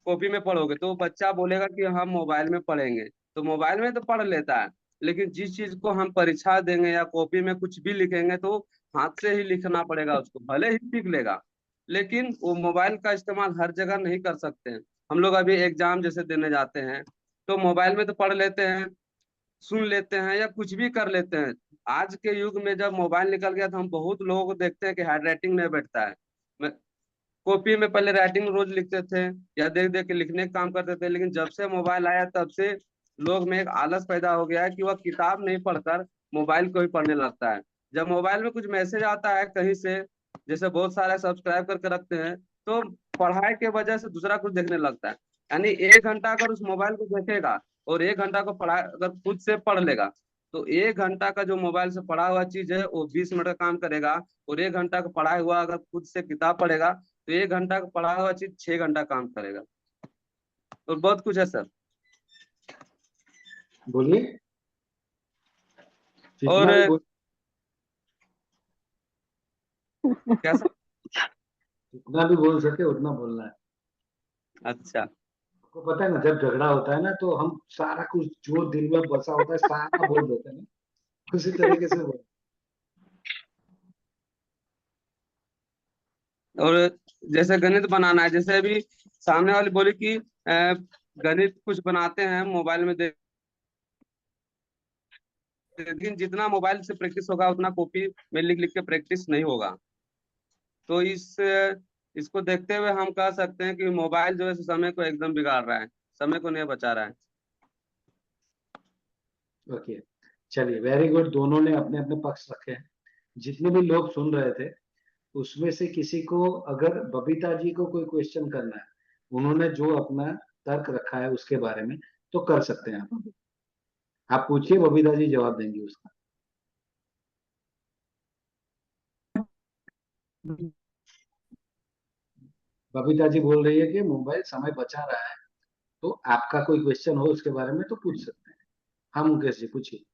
Speaker 11: कॉपी में पढ़ोगे, तो बच्चा बोलेगा कि हम मोबाइल में पढ़ेंगे। तो मोबाइल में तो पढ़ लेता है, लेकिन जिस चीज को हम परीक्षा देंगे या कॉपी में कुछ भी लिखेंगे तो हाथ से ही लिखना पड़ेगा उसको, भले ही सीख लेगा लेकिन वो मोबाइल का इस्तेमाल हर जगह नहीं कर सकते हैं। हम लोग अभी एग्जाम जैसे देने जाते हैं तो मोबाइल में तो पढ़ लेते हैं, सुन लेते हैं या कुछ भी कर लेते हैं। आज के युग में जब मोबाइल निकल गया तो हम बहुत लोगों को देखते हैं कि हैंड राइटिंग नहीं बैठता है। कॉपी में पहले राइटिंग रोज लिखते थे या देख देख के लिखने का काम करते थे, लेकिन जब से मोबाइल आया तब से लोग में एक आलस पैदा हो गया है कि वह किताब नहीं पढ़कर मोबाइल को ही पढ़ने लगता है। जब मोबाइल में कुछ मैसेज आता है कहीं से जैसे बहुत सारे सब्सक्राइब करके रखते हैं, तो पढ़ाई के वजह से दूसरा कुछ देखने लगता है। यानी 1 घंटा अगर उस मोबाइल को देखेगा और 1 घंटा को पढ़ाई अगर खुद से पढ़ लेगा, तो 1 घंटा का जो मोबाइल से पढ़ा हुआ चीज है वो 20 मिनट का काम करेगा, और 1 घंटा का पढ़ा हुआ अगर खुद से किताब पढ़ेगा तो 1 घंटा का पढ़ा हुआ चीज 6 घंटा काम करेगा। और बहुत कुछ है सर।
Speaker 2: बोलिए।
Speaker 11: और
Speaker 2: जितना भी बोल,
Speaker 11: क्या सर?
Speaker 2: जितना भी बोल सके उतना बोलना है।
Speaker 11: अच्छा।
Speaker 2: आपको पता है ना, जब झगड़ा होता है ना तो हम सारा कुछ जो दिल में बसा होता है सारा बोल देते हैं ना, उसी तरीके से बोल।
Speaker 11: और जैसे गणित बनाना है, जैसे अभी सामने वाली बोली कि गणित कुछ बनाते हैं मोबाइल में देख, लेकिन जितना मोबाइल से प्रैक्टिस होगा उतना कॉपी में लिख लिख के प्रैक्टिस नहीं होगा। तो इसको देखते हुए हम कह सकते हैं कि मोबाइल जो है समय को एकदम बिगाड़ रहा है, समय को नहीं बचा रहा है।
Speaker 2: ओके, चलिए, वेरी गुड। दोनों ने अपने अपने पक्ष रखे हैं। जितने भी लोग सुन रहे थे उसमें से किसी को अगर बबीता जी को कोई क्वेश्चन करना है, उन्होंने जो अपना तर्क रखा है उसके बारे में, तो कर सकते हैं आप पूछिए, बबीता जी जवाब देंगी उसका। बबीता जी बोल रही है कि मोबाइल समय बचा रहा है, तो आपका कोई क्वेश्चन हो उसके बारे में तो पूछ सकते हैं। हाँ मुकेश जी पूछिए।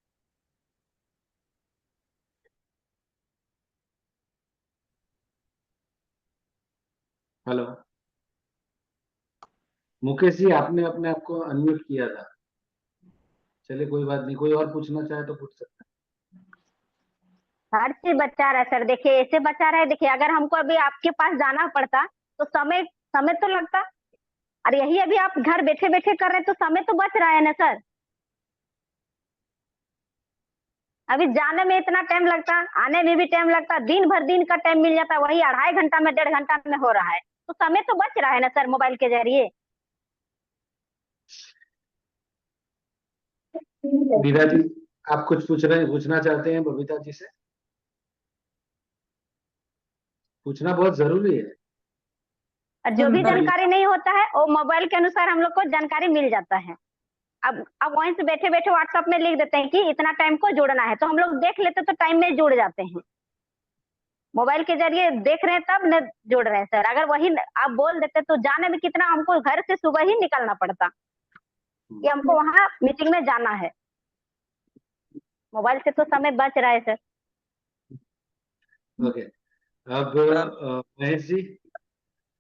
Speaker 2: हेलो मुकेश जी, आपने अपने आप को अनम्यूट किया था। चलिए कोई बात नहीं, कोई और पूछना चाहे तो पूछ सकते
Speaker 3: हर चीज बचा रहा है सर। देखिए ऐसे बचा रहा है, देखिए अगर हमको अभी आपके पास जाना पड़ता तो समय समय तो लगता, और यही अभी आप घर बैठे बैठे कर रहे हैं तो समय तो बच रहा है ना सर। अभी जाने में इतना टाइम लगता, आने में भी टाइम लगता, दिन भर दिन का टाइम मिल जाता, वही 2.5 घंटा में 1.5 घंटा में हो रहा है, तो समय तो बच रहा है ना सर मोबाइल के जरिए।
Speaker 2: हैं। दीदा जी, आप कुछ पूछना चाहते हैं बबीता जी से? पूछना बहुत जरूरी है।
Speaker 3: और जो भी
Speaker 2: अभी
Speaker 3: जानकारी नहीं होता है वो मोबाइल के अनुसार हम लोग को जानकारी मिल जाता है। अब वहीं से बैठे बैठे व्हाट्सएप में लिख देते हैं कि इतना टाइम को जोड़ना है, तो हम लोग देख लेते तो टाइम में जुड़ जाते हैं। मोबाइल के जरिए देख रहे हैं तब न जुड़ रहे हैं सर। अगर वही आप बोल देते तो जाने में कितना हमको घर से सुबह ही निकलना पड़ता कि हमको वहां मीटिंग में जाना है। मोबाइल से तो समय बच रहा है सर।
Speaker 2: ओके, अब महेश जी।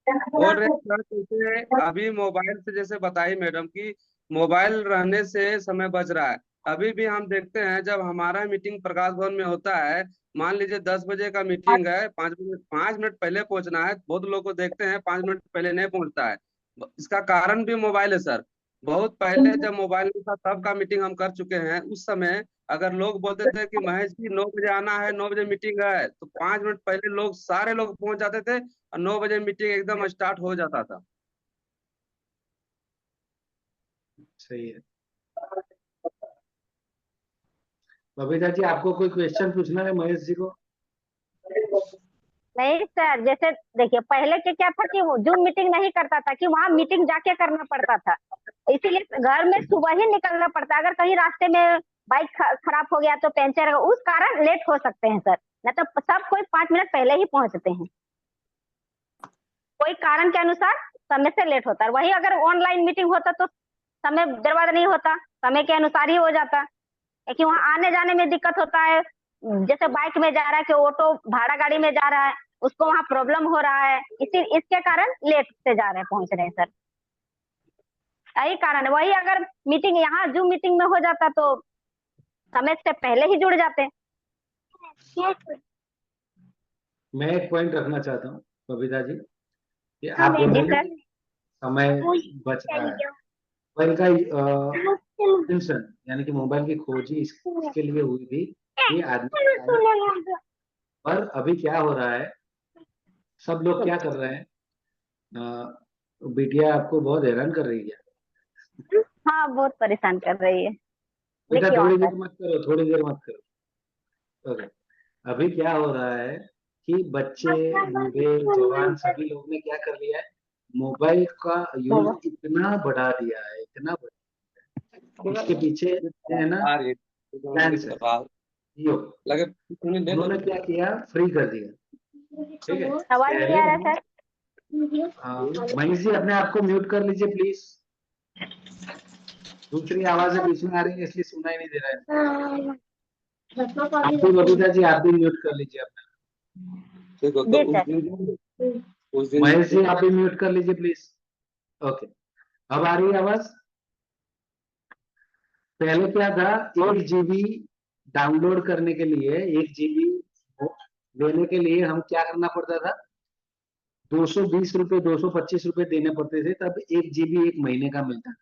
Speaker 11: बोल रहे हैं सर, जैसे अभी मोबाइल से जैसे बताई मैडम कि मोबाइल रहने से समय बच रहा है। अभी भी हम देखते हैं जब हमारा मीटिंग प्रकाश भवन में होता है, मान लीजिए 10 बजे का मीटिंग है, 5 मिनट पहले पहुंचना है, बहुत लोग को देखते हैं 5 मिनट पहले नहीं पहुंचता है। इसका कारण भी मोबाइल है सर। बहुत पहले जब मोबाइल नहीं था तब का मीटिंग हम कर चुके हैं। उस समय अगर लोग बोलते थे कि महेश जी 9 बजे आना है, 9 बजे मीटिंग है, तो 5 मिनट पहले लोग सारे लोग पहुंच जाते थे और 9 बजे मीटिंग एकदम स्टार्ट हो जाता था।
Speaker 2: सही है। बबीता जी, आपको कोई क्वेश्चन पूछना है महेश जी को?
Speaker 3: नहीं सर, जैसे देखिए पहले के क्या था कि वो जूम मीटिंग नहीं करता था, कि वहां मीटिंग जाके करना पड़ता था, इसीलिए घर में सुबह ही निकलना पड़ता। अगर कहीं रास्ते में बाइक खराब हो गया तो पंचर, उस कारण लेट हो सकते हैं सर। न तो सब कोई 5 मिनट पहले ही पहुंचते हैं, कोई कारण के अनुसार समय से लेट होता है। वही अगर ऑनलाइन मीटिंग होता तो समय बर्बाद नहीं होता, समय के अनुसार ही हो जाता। क्योंकि वहां आने जाने में दिक्कत होता है, जैसे बाइक में जा रहा है कि ऑटो भाड़ा गाड़ी में जा रहा है, उसको वहां प्रॉब्लम हो रहा है, इसके कारण लेट से जा रहे हैं, पहुंच रहे हैं सर। यही कारण है। वही अगर मीटिंग यहाँ जूम मीटिंग में हो जाता तो समय से पहले ही जुड़ जाते।
Speaker 2: मैं एक पॉइंट रखना चाहता हूँ बबीता जी, कि आप बोल
Speaker 3: जी
Speaker 2: रहे हैं
Speaker 3: सर।
Speaker 2: समय बच रहा है। मोबाइल का इंवेंशन यानी कि मोबाइल की खोज ही इसके लिए हुई थी कि आदमी, पर अभी क्या हो रहा है, सब लोग क्या कर रहे हैं, बिटिया आपको बहुत हैरान कर रही है।
Speaker 3: हाँ बहुत परेशान कर रही है।
Speaker 2: बेटा
Speaker 3: देखिए और
Speaker 2: थोड़ी
Speaker 3: सर,
Speaker 2: देर मत करो, थोड़ी देर मत करो। ओके, अभी क्या हो रहा है कि बच्चे, बूढ़े, जवान सभी लोग ने क्या कर लिया है, मोबाइल का यूज इतना बढ़ा दिया है, इतना इसके पीछे है ना
Speaker 11: आ रही है
Speaker 2: प्लान्स है जियो,
Speaker 11: लगे
Speaker 2: उन्होंने क्या किया, फ्री कर दिया। ठीक है,
Speaker 3: आवाज नहीं आ रहा सर।
Speaker 2: मनीष जी अपने आप को म्यूट कर लीजिए प्लीज, दूसरी आवाजें बीच में आ रही है इसलिए सुनाई नहीं दे रहा है। आप भी बबीता जी आप भी म्यूट कर लीजिए अपना।
Speaker 11: ठीक हो
Speaker 3: जी
Speaker 11: तो
Speaker 3: सर।
Speaker 11: उस दिन
Speaker 2: महेश जी आप भी म्यूट कर लीजिए प्लीज। ओके, अब आ रही है आवाज। पहले क्या था, 1 GB डाउनलोड करने के लिए, 1 GB लेने के लिए हम क्या करना पड़ता था, 220 रुपए 225 रुपए देने पड़ते थे, तब 1 GB 1 महीने का मिलता था।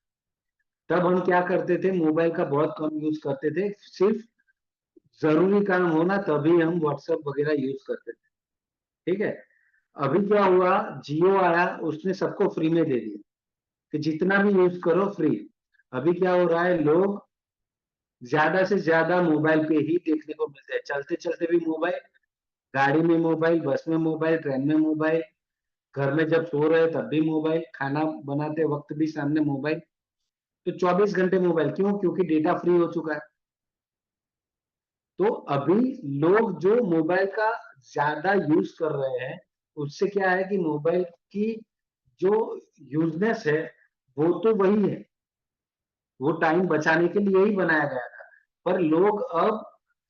Speaker 2: तब हम क्या करते थे, मोबाइल का बहुत कम यूज करते थे, सिर्फ जरूरी काम होना तभी हम व्हाट्सएप वगैरह यूज करते थे। ठीक है, अभी क्या हुआ, जियो आया, उसने सबको फ्री में दे दिया कि जितना भी यूज करो फ्री। अभी क्या हो रहा है, लोग ज्यादा से ज्यादा मोबाइल पे ही देखने को मिलते हैं, चलते चलते भी मोबाइल, गाड़ी में मोबाइल, बस में मोबाइल, ट्रेन में मोबाइल, घर में जब सो रहे तब भी मोबाइल, खाना बनाते वक्त भी सामने मोबाइल। तो 24 घंटे मोबाइल, क्यों? क्योंकि डेटा फ्री हो चुका है। तो अभी लोग जो मोबाइल का ज्यादा यूज कर रहे हैं, उससे क्या है कि मोबाइल की जो यूजनेस है वो तो वही है, वो टाइम बचाने के लिए ही बनाया गया था, पर लोग अब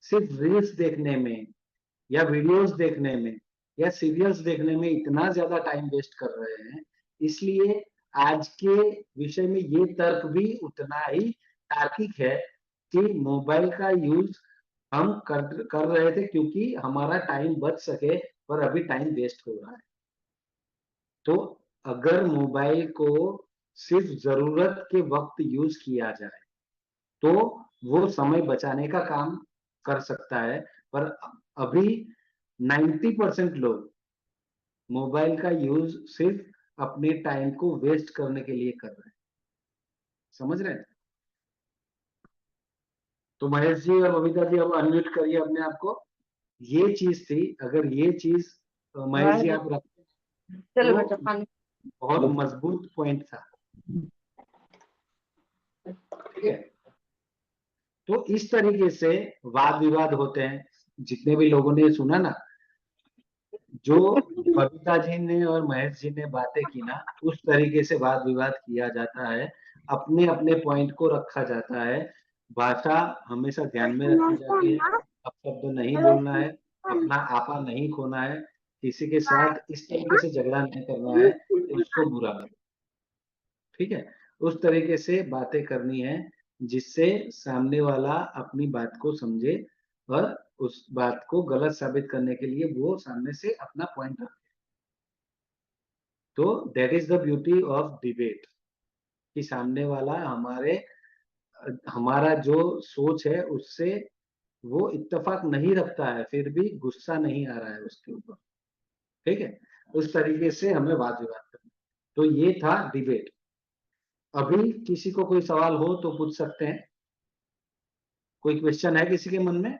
Speaker 2: सिर्फ रील्स देखने में या वीडियोस देखने में या सीरियल्स देखने में इतना ज्यादा टाइम वेस्ट कर रहे हैं, इसलिए आज के विषय में ये तर्क भी उतना ही तार्किक है कि मोबाइल का यूज हम कर रहे थे क्योंकि हमारा टाइम बच सके, पर अभी टाइम वेस्ट हो रहा है। तो अगर मोबाइल को सिर्फ जरूरत के वक्त यूज किया जाए तो वो समय बचाने का काम कर सकता है, पर अभी 90% लोग मोबाइल का यूज सिर्फ अपने टाइम को वेस्ट करने के लिए कर रहे हैं। समझ रहे हैं? तो महेश जी और बबीता जी अब अनम्यूट करिए अपने आप को। ये चीज थी, अगर ये चीज महेश जी आप रखते तो बहुत मजबूत पॉइंट था। ठीक है, तो इस तरीके से वाद विवाद होते हैं। जितने भी लोगों ने सुना ना, जो बबीता जी ने और महेश जी ने बातें की ना, उस तरीके से वाद विवाद किया जाता है, अपने अपने पॉइंट को रखा जाता है, भाषा हमेशा ध्यान में रखी जाती है, अपशब्द नहीं बोलना है, अपना आपा नहीं खोना है, किसी के साथ इस तरीके से झगड़ा नहीं करना है कि उसको बुरा लगे। ठीक है, उस तरीके से बातें करनी है जिससे सामने वाला अपनी बात को समझे और उस बात को गलत साबित करने के लिए वो सामने से अपना पॉइंट रखे। तो that is the beauty of debate, कि सामने वाला हमारा जो सोच है उससे वो इत्तेफाक नहीं रखता है, फिर भी गुस्सा नहीं आ रहा है उसके ऊपर। ठीक है, उस तरीके से हमें वाद विवाद करना। तो ये था डिबेट। अभी किसी को कोई सवाल हो तो पूछ सकते हैं। कोई क्वेश्चन है किसी के मन में?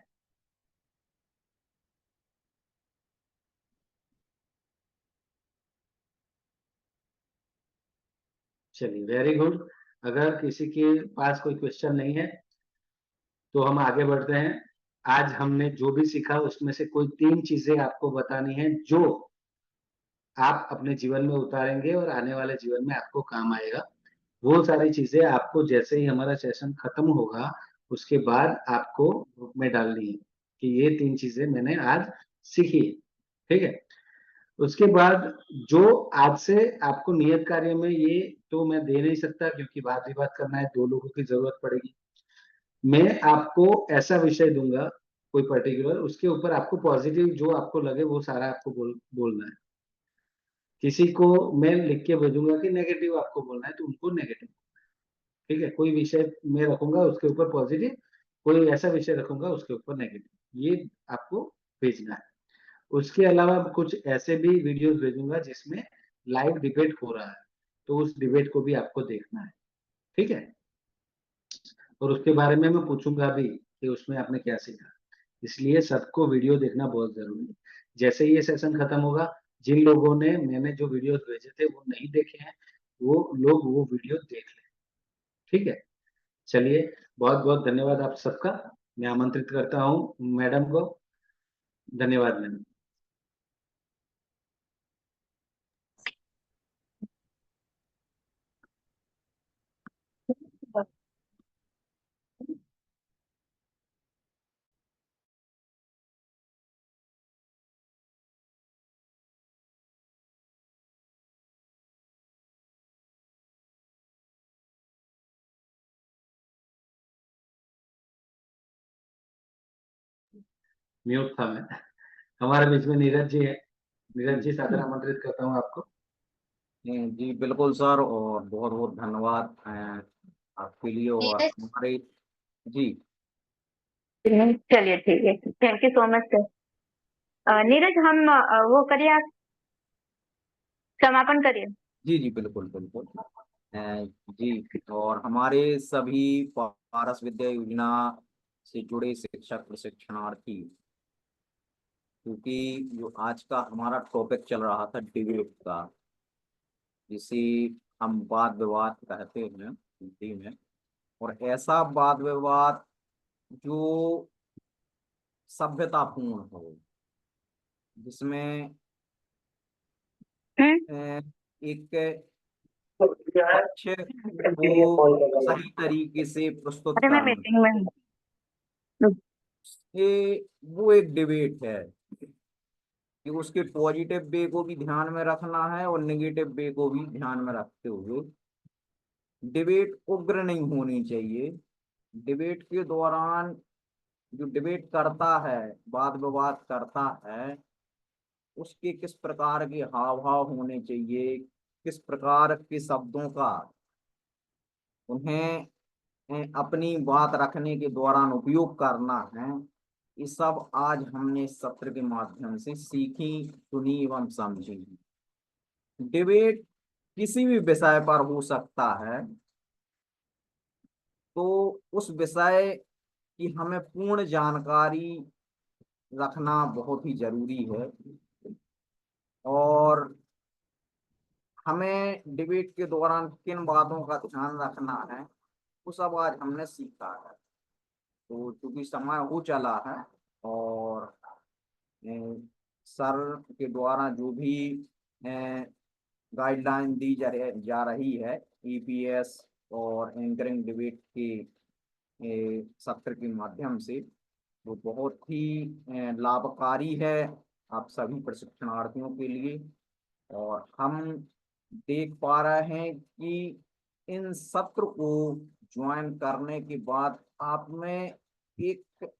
Speaker 2: चलिए, वेरी गुड। अगर किसी के पास कोई क्वेश्चन नहीं है तो हम आगे बढ़ते हैं। आज हमने जो भी सीखा उसमें से कोई 3 चीजें आपको बतानी है जो आप अपने जीवन में उतारेंगे और आने वाले जीवन में आपको काम आएगा। वो सारी चीजें आपको जैसे ही हमारा सेशन खत्म होगा उसके बाद आपको ग्रुप में डालनी है कि ये 3 चीजें मैंने आज सीखी। ठीक है, उसके बाद जो आज से आपको नियत कार्य में, ये तो मैं दे नहीं सकता क्योंकि वाद विवाद करना है, 2 लोगों की जरूरत पड़ेगी। मैं आपको ऐसा विषय दूंगा कोई पर्टिकुलर, उसके ऊपर आपको पॉजिटिव जो आपको लगे वो सारा आपको बोलना है। किसी को मैं लिख के भेजूंगा कि नेगेटिव आपको बोलना है तो उनको नेगेटिव। ठीक है, कोई विषय मैं रखूंगा उसके ऊपर पॉजिटिव, कोई ऐसा विषय रखूंगा उसके ऊपर नेगेटिव, ये आपको भेजना है। उसके अलावा कुछ ऐसे भी वीडियोस भेजूंगा जिसमें लाइव डिबेट हो रहा है, तो उस डिबेट को भी आपको देखना है। ठीक है, और उसके बारे में मैं पूछूंगा भी कि उसमें आपने क्या सीखा। इसलिए सबको वीडियो देखना बहुत जरूरी है। जैसे ही ये सेशन खत्म होगा, जिन लोगों ने मैंने जो वीडियोस भेजे थे वो नहीं देखे हैं, वो लोग वो वीडियो देख लें। ठीक है, चलिए, बहुत बहुत धन्यवाद आप सबका। मैं आमंत्रित करता हूँ मैडम को। धन्यवाद मैडम। म्यूट था मैं। हमारे बीच में नीरज जी है। नीरज जी, सादर आमंत्रित करता हूँ आपको।
Speaker 12: जी बिल्कुल सर, और बहुत बहुत धन्यवाद आपके लिए और हमारे। जी
Speaker 1: चलिए ठीक है, thank you so much sir. Neeraj, हम वो करिए, आप समापन करिए।
Speaker 12: जी जी बिल्कुल बिल्कुल। जी, और हमारे सभी पारस विद्या योजना से जुड़े शिक्षक प्रशिक्षणार्थी, क्योंकि जो आज का हमारा टॉपिक चल रहा था डिबेट का, जिसे हम वाद विवाद कहते हैं हिंदी में, और ऐसा वाद विवाद जो सभ्यतापूर्ण हो, जिसमें एक पक्ष को सही तरीके से प्रस्तुत
Speaker 1: अरे मैं
Speaker 12: करना,
Speaker 1: मीटिंग में हूँ।
Speaker 12: ये वो एक डिबेट है कि उसके पॉजिटिव वे को भी ध्यान में रखना है और नेगेटिव वे को भी ध्यान में रखते हुए डिबेट उग्र नहीं होनी चाहिए। डिबेट के दौरान जो डिबेट करता है, वाद विवाद करता है, उसके किस प्रकार के हाव भाव होने चाहिए, किस प्रकार के शब्दों का उन्हें अपनी बात रखने के दौरान उपयोग करना है, ये सब आज हमने इस सत्र के माध्यम से सीखी, सुनी एवं समझी। डिबेट किसी भी विषय पर हो सकता है, तो उस विषय की हमें पूर्ण जानकारी रखना बहुत ही जरूरी है, और हमें डिबेट के दौरान किन बातों का ध्यान रखना है वो सब आज हमने सीखा है। तो चूंकि समय हो चला है, और सर के द्वारा जो भी गाइडलाइन दी जा रही है ईपीएस और एंकरिंग डिबेट के सत्र के माध्यम से, वो बहुत ही लाभकारी है आप सभी प्रशिक्षणार्थियों के लिए। और हम देख पा रहे हैं कि इन सत्र को ज्वाइन करने के बाद आप में एक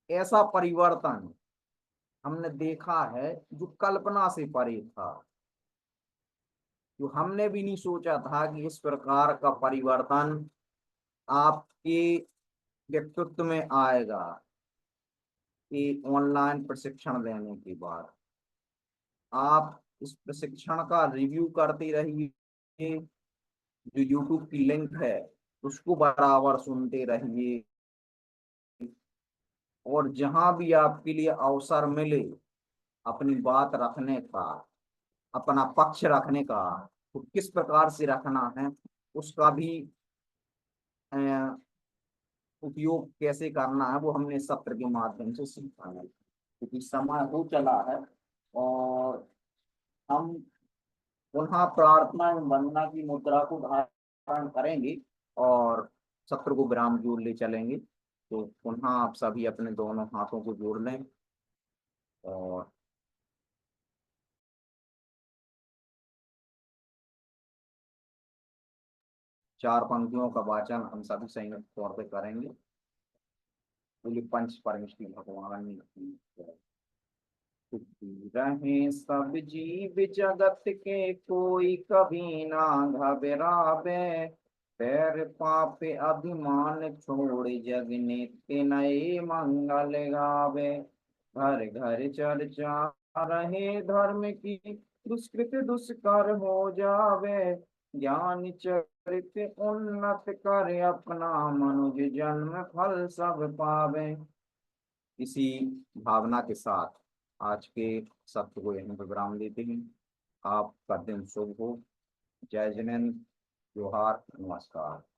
Speaker 12: ऐसा परिवर्तन हमने देखा है जो कल्पना से परे था, जो हमने भी नहीं सोचा था कि इस प्रकार का परिवर्तन आपके व्यक्तित्व में आएगा। कि ऑनलाइन प्रशिक्षण देने के बाद आप इस प्रशिक्षण का रिव्यू करते रहिए, जो यूट्यूब की लिंक है उसको बराबर सुनते रहिए, और जहां भी आपके लिए अवसर मिले अपनी बात रखने का, अपना पक्ष रखने का, तो किस प्रकार से रखना है उसका भी उपयोग कैसे करना है वो हमने सत्र के माध्यम से सीखा है। क्योंकि समय हो चला है, और हम पुनः प्रार्थना एवं वंदना की मुद्रा को धारण करेंगे और सत्र को विराम की ओर ले चलेंगे। तो पुनः आप सभी अपने दोनों हाथों को जोड़ लें और चार पंक्तियों का वाचन हम सभी संयुक्त तौर पे करेंगे। बोलिए पंच परमेश्वरी भगवान की जय। रहे सब जीव जगत के कोई कभी ना घबरावे, पैर पाप अभिमान छोड़ जग नित्य नए मंगल गावे। घर घर चर्चा रहे धर्म की, दुष्कृत दुष्कर हो जावे। ज्ञान चरित उन्नत कर अपना, मनुज जन्म फल सब पावे। इसी भावना के साथ आज के सत्र को यहीं पर विराम देते हैं। आपका दिन शुभ हो। जय जिनेंद्र, जोहार, नमस्कार।